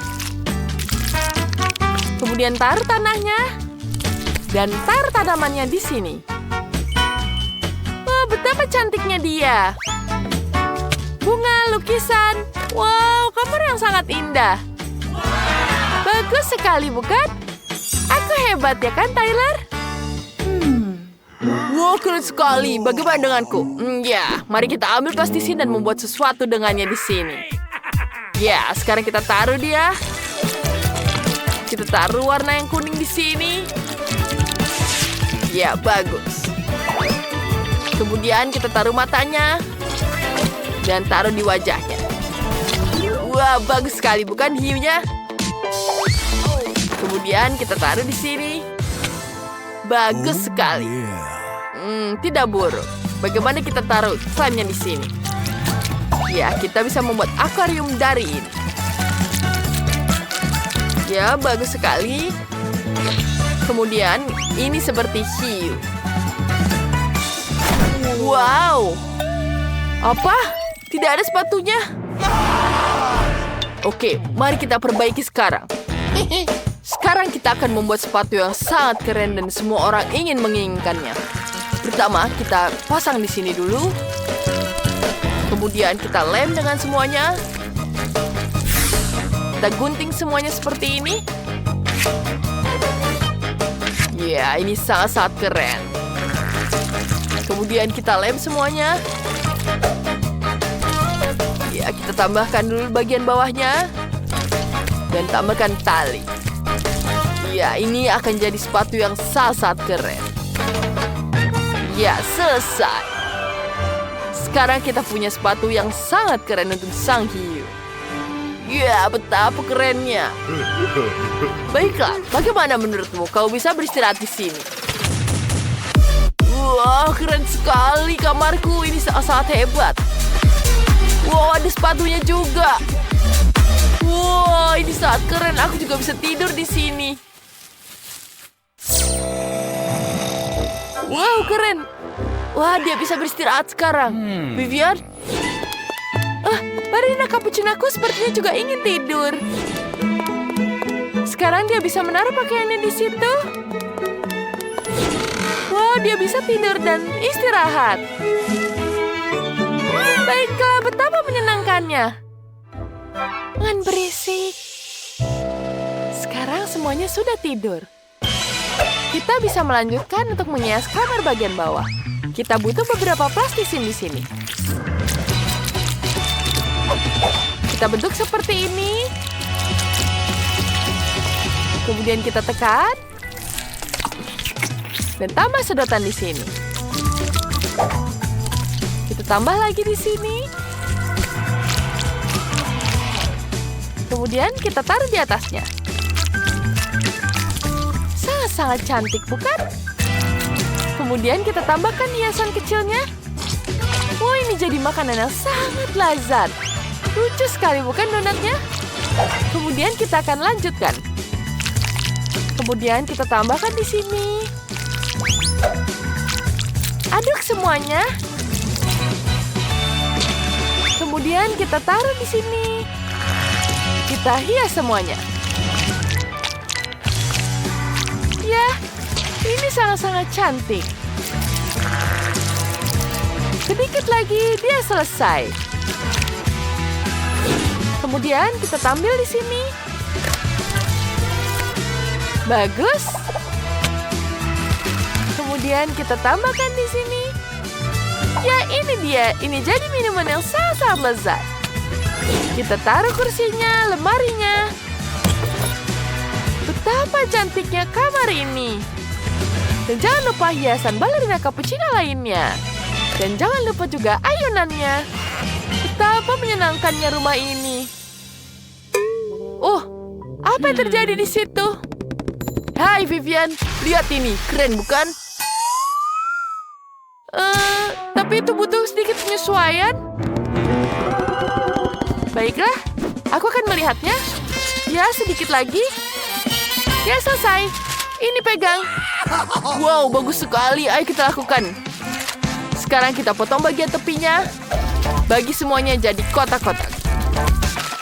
Kemudian taruh tanahnya. Dan taruh tanamannya di sini. Oh, betapa cantiknya dia. Bunga, lukisan. Wow, kamar yang sangat indah. Bagus sekali, bukan? Aku hebat ya kan, Tyler? Wow, keren sekali. Bagaimana denganku? Ya, mari kita ambil plastisin dan membuat sesuatu dengannya di sini. Ya, sekarang kita taruh dia. Kita taruh warna yang kuning di sini. Ya, bagus. Kemudian kita taruh matanya. Dan taruh di wajahnya. Wah, bagus sekali, bukan hiunya? Kemudian kita taruh di sini. Bagus sekali. Tidak buruk. Bagaimana kita taruh slime-nya di sini? Ya, kita bisa membuat akuarium dari ini. Ya, bagus sekali. Kemudian, ini seperti hiu. Wow. Apa? Tidak ada sepatunya? Oke, mari kita perbaiki sekarang. Sekarang kita akan membuat sepatu yang sangat keren dan semua orang ingin menginginkannya. Pertama, kita pasang di sini dulu. Kemudian kita lem dengan semuanya. Kita gunting semuanya seperti ini. Ya, ini sangat-sangat keren. Kemudian kita lem semuanya. Ya, kita tambahkan dulu bagian bawahnya. Dan tambahkan tali. Ya, ini akan jadi sepatu yang sangat keren. Ya, selesai. Sekarang kita punya sepatu yang sangat keren untuk sang hiu. Ya, betapa kerennya. Baiklah, bagaimana menurutmu? Kau bisa beristirahat di sini. Wah, keren sekali kamarku. Ini sangat hebat. Wow, ada sepatunya juga. Wow, ini sangat keren. Aku juga bisa tidur di sini. Wow, keren. Wah, dia bisa beristirahat sekarang. Vivian? Ballerina cappuccinoku sepertinya juga ingin tidur. Sekarang dia bisa menaruh pakaiannya di situ. Wow, dia bisa tidur dan istirahat. Baiklah, betapa menyenangkannya. Jangan berisik. Sekarang semuanya sudah tidur. Kita bisa melanjutkan untuk menghias kamar bagian bawah. Kita butuh beberapa plastisin di sini. Kita bentuk seperti ini. Kemudian kita tekan. Dan tambah sedotan di sini. Kita tambah lagi di sini. Kemudian kita taruh di atasnya. Sangat cantik, bukan? Kemudian kita tambahkan hiasan kecilnya. Wah, ini jadi makanan yang sangat lezat. Lucu sekali, bukan donatnya? Kemudian kita akan lanjutkan. Kemudian kita tambahkan di sini. Aduk semuanya. Kemudian kita taruh di sini. Kita hias semuanya. Ya, ini sangat-sangat cantik. Sedikit lagi, dia selesai. Kemudian kita tampil di sini. Bagus. Kemudian kita tambahkan di sini. Ya, ini dia. Ini jadi minuman yang sangat lezat. Kita taruh kursinya, lemarinya. Betapa cantiknya kamar ini. Dan jangan lupa hiasan ballerina cappuccino lainnya. Dan jangan lupa juga ayunannya. Betapa menyenangkannya rumah ini. Apa yang terjadi di situ? Hai Vivian, lihat ini. Keren bukan? Tapi itu butuh sedikit penyesuaian. Baiklah, aku akan melihatnya. Ya, sedikit lagi. Ya, selesai. Ini pegang. Wow, bagus sekali. Ayo kita lakukan. Sekarang kita potong bagian tepinya. Bagi semuanya jadi kotak-kotak.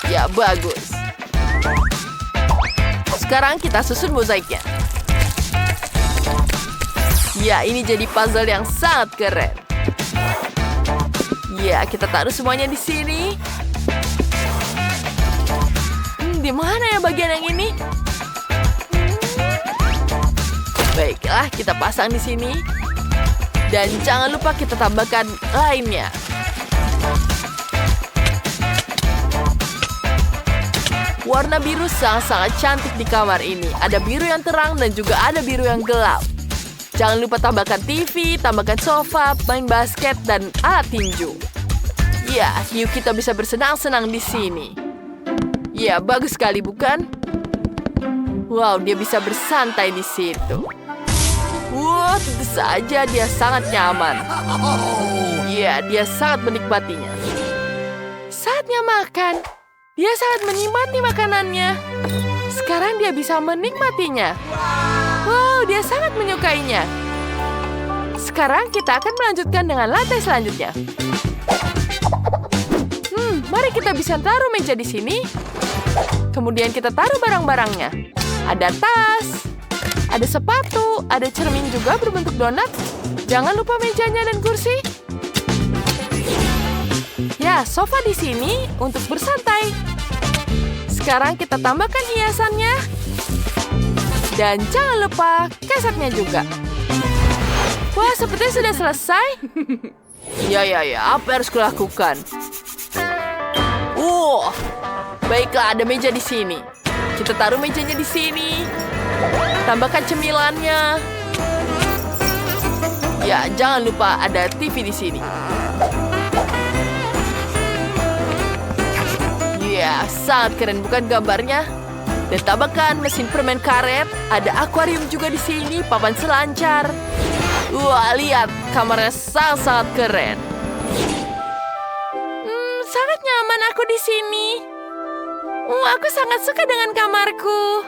Ya, bagus. Sekarang kita susun mozaiknya. Ya, ini jadi puzzle yang sangat keren. Ya, kita taruh semuanya di sini. Di mana ya bagian yang ini? Baiklah, kita pasang di sini. Dan jangan lupa kita tambahkan lainnya. Warna biru sangat-sangat cantik di kamar ini. Ada biru yang terang dan juga ada biru yang gelap. Jangan lupa tambahkan TV, tambahkan sofa, main basket, dan alat tinju. Ya, yuk kita bisa bersenang-senang di sini. Ya, bagus sekali bukan? Wow, dia bisa bersantai di situ. Wow, tentu saja dia sangat nyaman. Ya, dia sangat menikmatinya. Saatnya makan. Dia sangat menikmati makanannya. Sekarang dia bisa menikmatinya. Wow, dia sangat menyukainya. Sekarang kita akan melanjutkan dengan lantai selanjutnya. Mari kita bisa taruh meja di sini. Kemudian kita taruh barang-barangnya. Ada tas, ada sepatu, ada cermin juga berbentuk donat. Jangan lupa mejanya dan kursi. Ya, sofa di sini untuk bersantai. Sekarang kita tambahkan hiasannya. Dan jangan lupa kesetnya juga. Wah, sepertinya sudah selesai. Ya, apa yang harus kulakukan? Baiklah, ada meja di sini. Kita taruh mejanya di sini. Tambahkan cemilannya. Ya, jangan lupa ada TV di sini. Ya, sangat keren bukan gambarnya? Dan tambahkan mesin permen karet. Ada akuarium juga di sini, papan selancar. Wah, lihat, kamarnya sangat-sangat keren. Sangat nyaman aku di sini. Aku sangat suka dengan kamarku.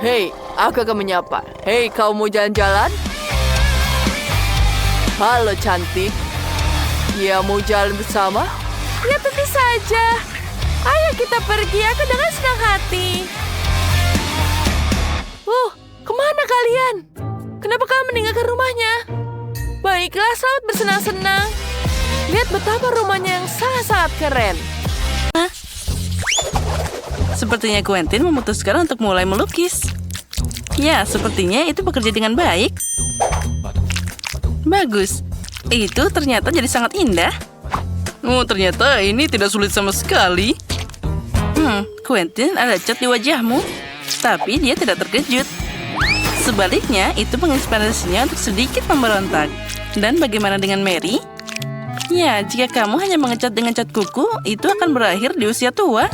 Hei, aku akan menyapa. Hei, kau mau jalan-jalan? Halo, cantik. Ya, mau jalan bersama? Ya, tentu saja. Ayo kita pergi, aku dengan senang hati. Kemana kalian? Kenapa kalian meninggalkan rumahnya? Baiklah, selamat bersenang-senang. Lihat betapa rumahnya yang sangat-sangat keren. Sepertinya Quentin memutuskan untuk mulai melukis. Ya, sepertinya itu bekerja dengan baik. Bagus. Itu ternyata jadi sangat indah. Ternyata ini tidak sulit sama sekali. Quentin, ada cat di wajahmu. Tapi dia tidak terkejut. Sebaliknya, itu menginspirasinya untuk sedikit memberontak. Dan bagaimana dengan Mary? Ya, jika kamu hanya mengecat dengan cat kuku, itu akan berakhir di usia tua.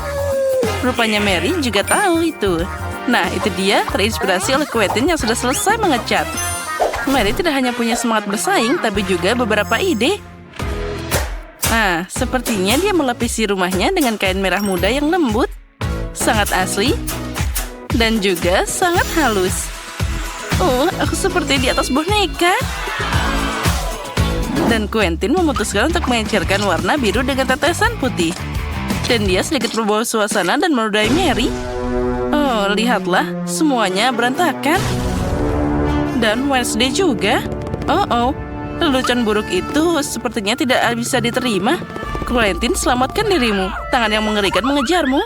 Rupanya Mary juga tahu itu. Nah, itu dia terinspirasi oleh Quentin yang sudah selesai mengecat. Mary tidak hanya punya semangat bersaing, tapi juga beberapa ide. Sepertinya dia melapisi rumahnya dengan kain merah muda yang lembut, sangat asli, dan juga sangat halus. Aku seperti di atas boneka. Dan Quentin memutuskan untuk mengecerkan warna biru dengan tetesan putih. Dan dia sedikit berubah suasana dan menodai Mary. Lihatlah, semuanya berantakan. Dan Wednesday juga. Lelucon buruk itu sepertinya tidak bisa diterima. Quentin, selamatkan dirimu. Tangan yang mengerikan mengejarmu.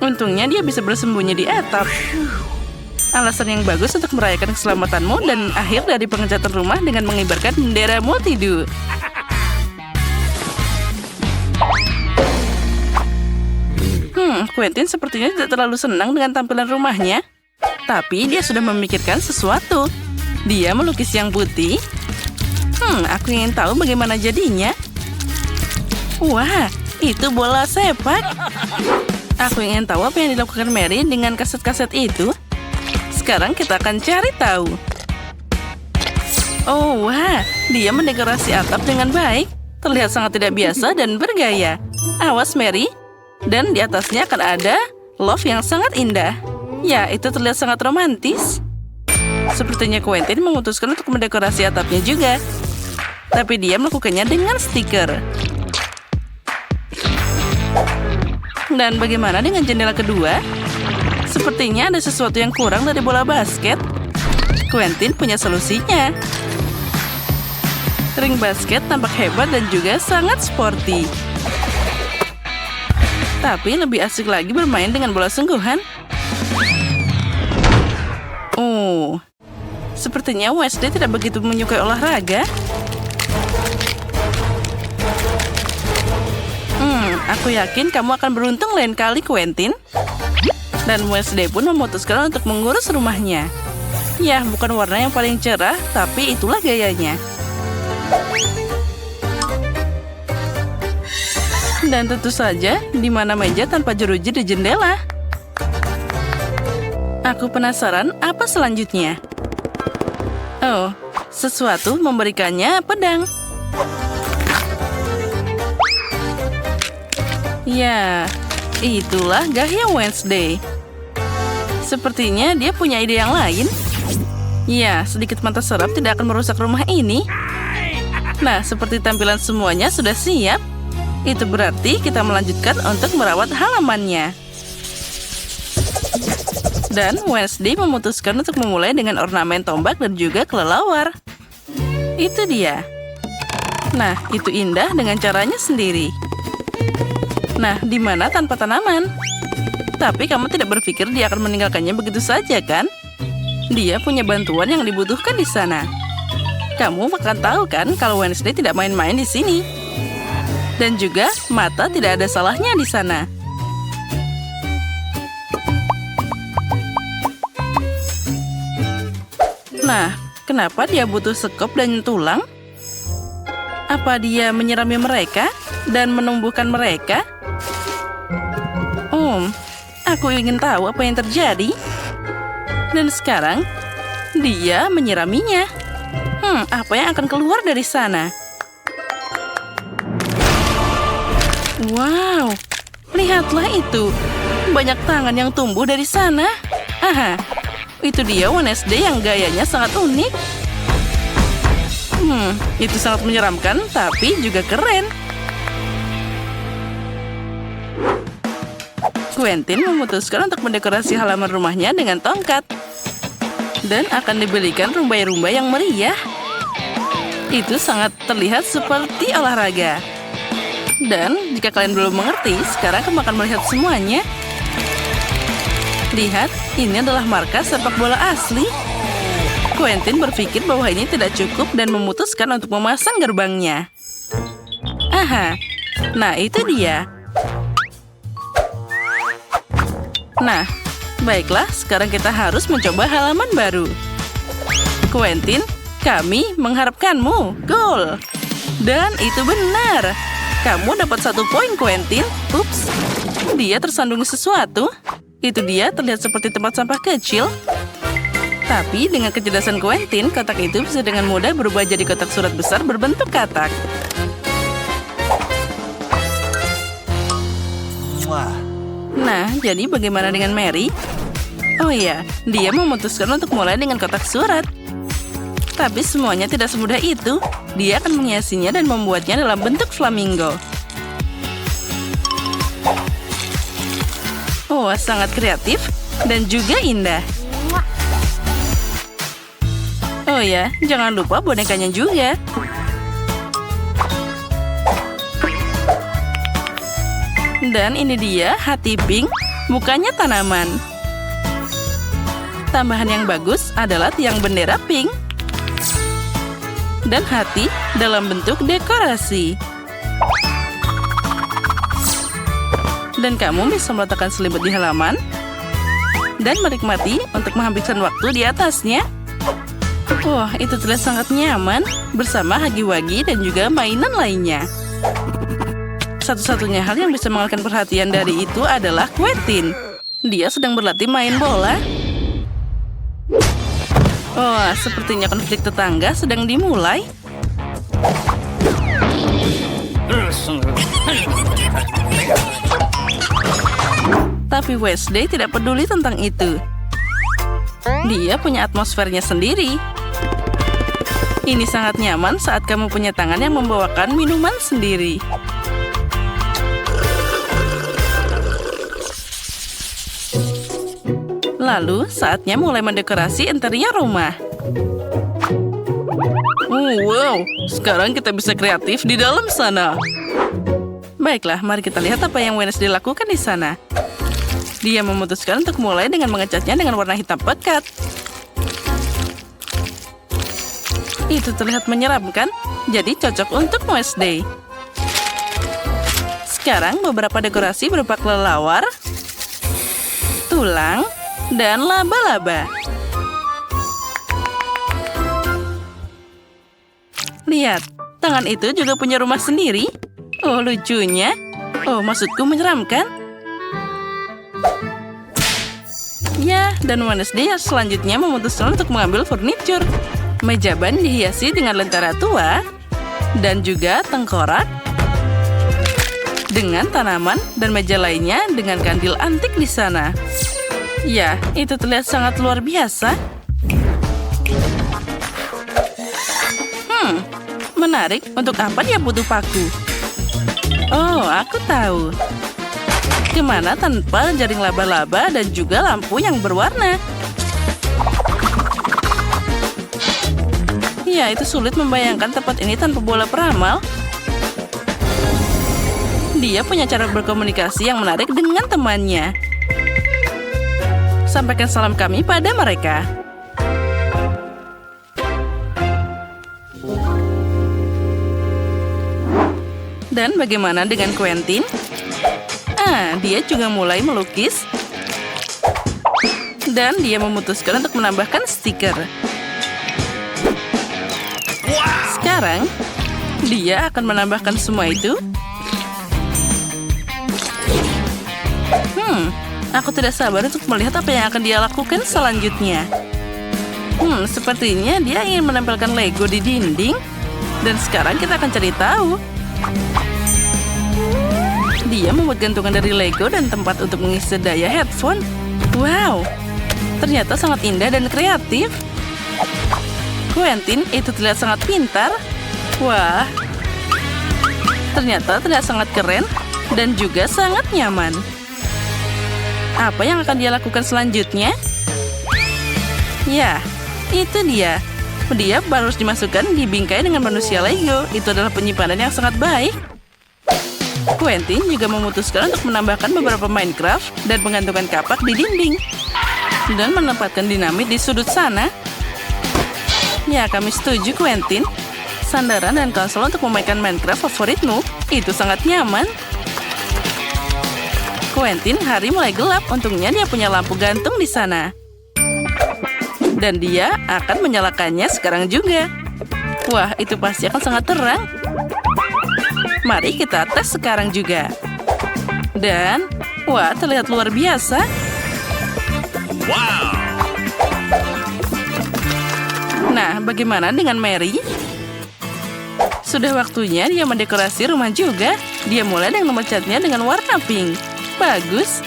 Untungnya dia bisa bersembunyi di atap. Alasan yang bagus untuk merayakan keselamatanmu dan akhir dari pengecatan rumah dengan mengibarkan bendera multidu. Quentin sepertinya tidak terlalu senang dengan tampilan rumahnya. Tapi dia sudah memikirkan sesuatu. Dia melukis yang putih. Aku ingin tahu bagaimana jadinya. Wah, itu bola sepak. Aku ingin tahu apa yang dilakukan Mary dengan kaset-kaset itu. Sekarang kita akan cari tahu. Wah, dia mendekorasi atap dengan baik. Terlihat sangat tidak biasa dan bergaya. Awas, Mary. Dan di atasnya akan ada love yang sangat indah. Ya, itu terlihat sangat romantis. Sepertinya Quentin memutuskan untuk mendekorasi atapnya juga. Tapi dia melakukannya dengan stiker. Dan bagaimana dengan jendela kedua? Sepertinya ada sesuatu yang kurang dari bola basket. Quentin punya solusinya. Ring basket tampak hebat dan juga sangat sporty. Tapi lebih asik lagi bermain dengan bola sungguhan. Oh, sepertinya Wednesday tidak begitu menyukai olahraga. Aku yakin kamu akan beruntung lain kali, Quentin. Dan Wednesday pun memutuskan untuk mengurus rumahnya. Ya, bukan warna yang paling cerah, tapi itulah gayanya. Dan tentu saja, di mana meja tanpa jeruji di jendela. Aku penasaran apa selanjutnya. Oh, sesuatu memberikannya pedang. Ya, itulah gaya Wednesday. Sepertinya dia punya ide yang lain. Ya, sedikit mata serap tidak akan merusak rumah ini. Nah, seperti tampilan semuanya sudah siap. Itu berarti kita melanjutkan untuk merawat halamannya. Dan Wednesday memutuskan untuk memulai dengan ornamen tombak dan juga kelelawar. Itu dia. Nah, itu indah dengan caranya sendiri. Nah, di mana tanpa tanaman? Tapi kamu tidak berpikir dia akan meninggalkannya begitu saja, kan? Dia punya bantuan yang dibutuhkan di sana. Kamu akan tahu kan kalau Wednesday tidak main-main di sini. Dan juga mata tidak ada salahnya di sana. Nah, kenapa dia butuh sekop dan tulang? Apa dia menyirami mereka dan menumbuhkan mereka? Aku ingin tahu apa yang terjadi. Dan sekarang, dia menyiraminya. Apa yang akan keluar dari sana? Wow, lihatlah itu. Banyak tangan yang tumbuh dari sana. Aha, itu dia Wednesday yang gayanya sangat unik. Itu sangat menyeramkan, tapi juga keren. Quentin memutuskan untuk mendekorasi halaman rumahnya dengan tongkat. Dan akan dibelikan rumbai-rumbai yang meriah. Itu sangat terlihat seperti olahraga. Dan jika kalian belum mengerti, sekarang kamu akan melihat semuanya. Lihat, ini adalah markas sepak bola asli. Quentin berpikir bahwa ini tidak cukup dan memutuskan untuk memasang gerbangnya. Aha, nah itu dia. Nah, baiklah, sekarang kita harus mencoba halaman baru. Quentin, kami mengharapkanmu. Gol! Dan itu benar. Kamu dapat 1 poin, Quentin. Ups, dia tersandung sesuatu. Itu dia terlihat seperti tempat sampah kecil. Tapi dengan kecerdasan Quentin, kotak itu bisa dengan mudah berubah jadi kotak surat besar berbentuk katak. Nah, jadi bagaimana dengan Mary? Oh iya, dia memutuskan untuk mulai dengan kotak surat. Tapi semuanya tidak semudah itu. Dia akan menghiasinya dan membuatnya dalam bentuk flamingo. Oh, sangat kreatif dan juga indah. Oh ya, jangan lupa bonekanya juga. Dan ini dia hati pink, mukanya tanaman. Tambahan yang bagus adalah tiang bendera pink. Dan hati dalam bentuk dekorasi. Dan kamu bisa meletakkan selimut di halaman. Dan menikmati untuk menghabiskan waktu di atasnya. Wah, itu terlihat sangat nyaman. Bersama hagi-wagi dan juga mainan lainnya. Satu-satunya hal yang bisa mengalihkan perhatian dari itu adalah Quentin. Dia sedang berlatih main bola. Oh, sepertinya konflik tetangga sedang dimulai. Tapi Wednesday tidak peduli tentang itu. Dia punya atmosfernya sendiri. Ini sangat nyaman saat kamu punya tangan yang membawakan minuman sendiri. Lalu, saatnya mulai mendekorasi interior rumah. Wow, sekarang kita bisa kreatif di dalam sana. Baiklah, mari kita lihat apa yang Wednesday lakukan di sana. Dia memutuskan untuk mulai dengan mengecatnya dengan warna hitam pekat. Itu terlihat menyeramkan, jadi cocok untuk Wednesday. Sekarang beberapa dekorasi berupa kelelawar, tulang, dan laba-laba. Lihat, tangan itu juga punya rumah sendiri. Oh, lucunya. Oh, maksudku menyeramkan. Ya, dan Wednesday selanjutnya memutuskan untuk mengambil furniture. Meja ban dihiasi dengan lentera tua, dan juga tengkorak, dengan tanaman dan meja lainnya dengan kandil antik di sana. Ya, itu terlihat sangat luar biasa. Menarik, untuk apa dia butuh paku? Oh, aku tahu. Kemana tanpa jaring laba-laba dan juga lampu yang berwarna? Ya, itu sulit membayangkan tempat ini tanpa bola peramal. Dia punya cara berkomunikasi yang menarik dengan temannya. Sampaikan salam kami pada mereka. Dan bagaimana dengan Quentin? Dia juga mulai melukis. Dan dia memutuskan untuk menambahkan stiker. Sekarang, dia akan menambahkan semua itu. Aku tidak sabar untuk melihat apa yang akan dia lakukan selanjutnya. Sepertinya dia ingin menempelkan Lego di dinding. Dan sekarang kita akan cari tahu. Dia membuat gantungan dari Lego dan tempat untuk mengisi daya headphone. Wow, ternyata sangat indah dan kreatif. Quentin itu terlihat sangat pintar. Wah, ternyata terlihat sangat keren dan juga sangat nyaman. Apa yang akan dia lakukan selanjutnya? Ya, itu dia. Dia harus dimasukkan di bingkai dengan manusia Lego. Itu adalah penyimpanan yang sangat baik. Quentin juga memutuskan untuk menambahkan beberapa Minecraft dan menggantungkan kapak di dinding. Dan menempatkan dinamit di sudut sana. Ya, kami setuju, Quentin. Sandaran dan konsol untuk memainkan Minecraft favoritmu. Itu sangat nyaman. Quentin, hari mulai gelap. Untungnya dia punya lampu gantung di sana. Dan dia akan menyalakannya sekarang juga. Wah, itu pasti akan sangat terang. Mari kita tes sekarang juga. Dan, wah, terlihat luar biasa. Wow! Nah, bagaimana dengan Mary? Sudah waktunya dia mendekorasi rumah juga. Dia mulai dengan memecatnya dengan warna pink. Bagus.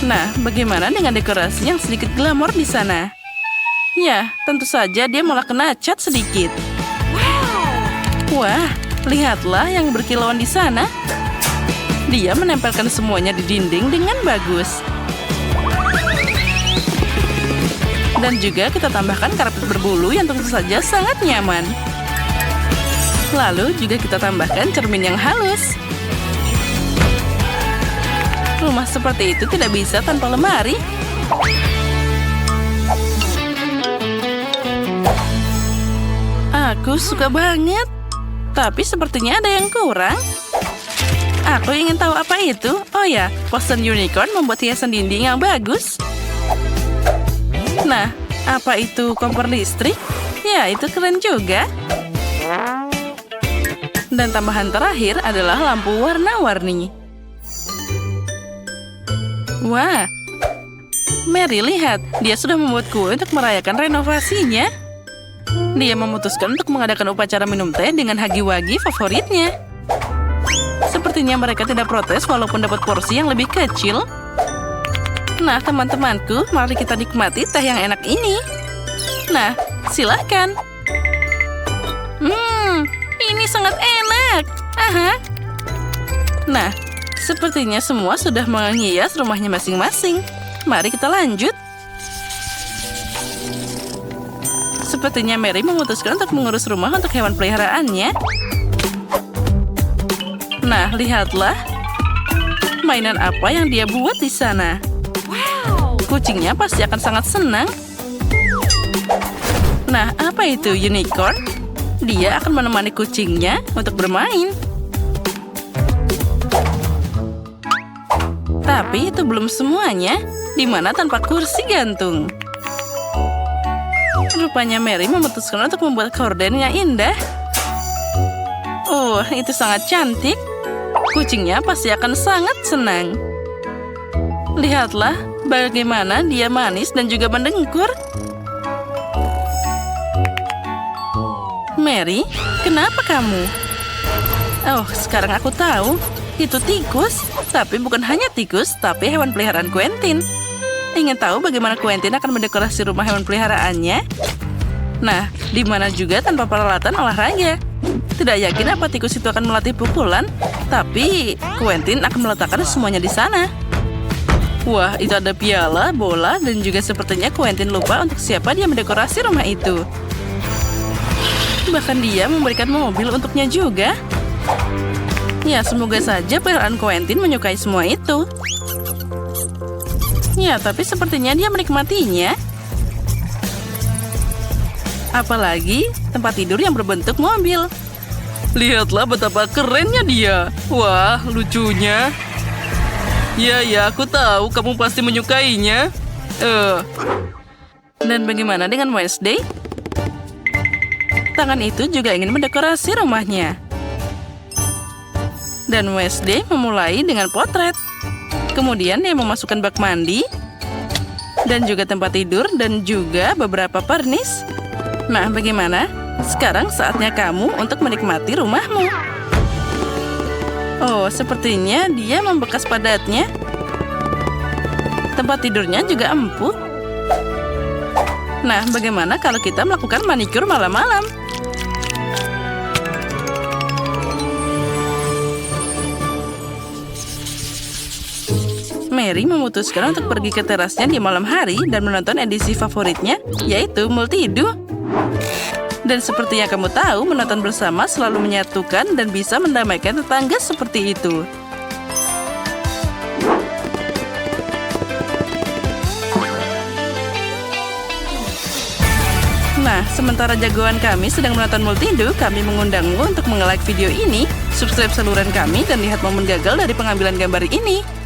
Nah, bagaimana dengan dekorasi yang sedikit glamor di sana? Ya, tentu saja dia malah kena cat sedikit. Wah, lihatlah yang berkilauan di sana. Dia menempelkan semuanya di dinding dengan bagus. Dan juga kita tambahkan karpet berbulu yang tentu saja sangat nyaman. Lalu juga kita tambahkan cermin yang halus. Rumah seperti itu tidak bisa tanpa lemari. Aku suka banget. Tapi sepertinya ada yang kurang. Aku ingin tahu apa itu. Oh ya, poster unicorn membuat hiasan dinding yang bagus. Nah, apa itu kompor listrik? Ya, itu keren juga. Dan tambahan terakhir adalah lampu warna-warni. Wah, Mary, lihat. Dia sudah membuat kue untuk merayakan renovasinya. Dia memutuskan untuk mengadakan upacara minum teh dengan hagi-wagi favoritnya. Sepertinya mereka tidak protes walaupun dapat porsi yang lebih kecil. Nah, teman-temanku, mari kita nikmati teh yang enak ini. Nah, silakan. Ini sangat enak. Nah, sepertinya semua sudah menghias rumahnya masing-masing. Mari kita lanjut. Sepertinya Mary memutuskan untuk mengurus rumah untuk hewan peliharaannya. Nah, lihatlah. Mainan apa yang dia buat di sana. Kucingnya pasti akan sangat senang. Nah, apa itu unicorn? Dia akan menemani kucingnya untuk bermain. Tapi itu belum semuanya. Di mana tanpa kursi gantung. Rupanya Mary memutuskan untuk membuat korden yang indah. Oh, itu sangat cantik. Kucingnya pasti akan sangat senang. Lihatlah bagaimana dia manis dan juga mendengkur. Mary, kenapa kamu? Oh, sekarang aku tahu. Itu tikus. Tapi bukan hanya tikus, tapi hewan peliharaan Quentin. Ingin tahu bagaimana Quentin akan mendekorasi rumah hewan peliharaannya? Nah, di mana juga tanpa peralatan olahraga. Tidak yakin apa tikus itu akan melatih pukulan, tapi Quentin akan meletakkan semuanya di sana. Wah, itu ada piala, bola, dan juga sepertinya Quentin lupa untuk siapa dia mendekorasi rumah itu. Bahkan dia memberikan mobil untuknya juga. Ya, semoga saja peliharaan Quentin menyukai semua itu. Ya, tapi sepertinya dia menikmatinya. Apalagi tempat tidur yang berbentuk mobil. Lihatlah betapa kerennya dia. Wah, lucunya. Ya, aku tahu kamu pasti menyukainya. Dan bagaimana dengan Wednesday? Tangan itu juga ingin mendekorasi rumahnya. Dan Wednesday memulai dengan potret. Kemudian dia memasukkan bak mandi, dan juga tempat tidur, dan juga beberapa pernis. Nah, bagaimana? Sekarang saatnya kamu untuk menikmati rumahmu. Oh, sepertinya dia membekas padatnya. Tempat tidurnya juga empuk. Nah, bagaimana kalau kita melakukan manikur malam-malam? Mary memutuskan untuk pergi ke terasnya di malam hari dan menonton edisi favoritnya, yaitu Multidu. Dan seperti yang kamu tahu, menonton bersama selalu menyatukan dan bisa mendamaikan tetangga seperti itu. Nah, sementara jagoan kami sedang menonton Multidu, kami mengundangmu untuk nge-like video ini, subscribe saluran kami, dan lihat momen gagal dari pengambilan gambar ini.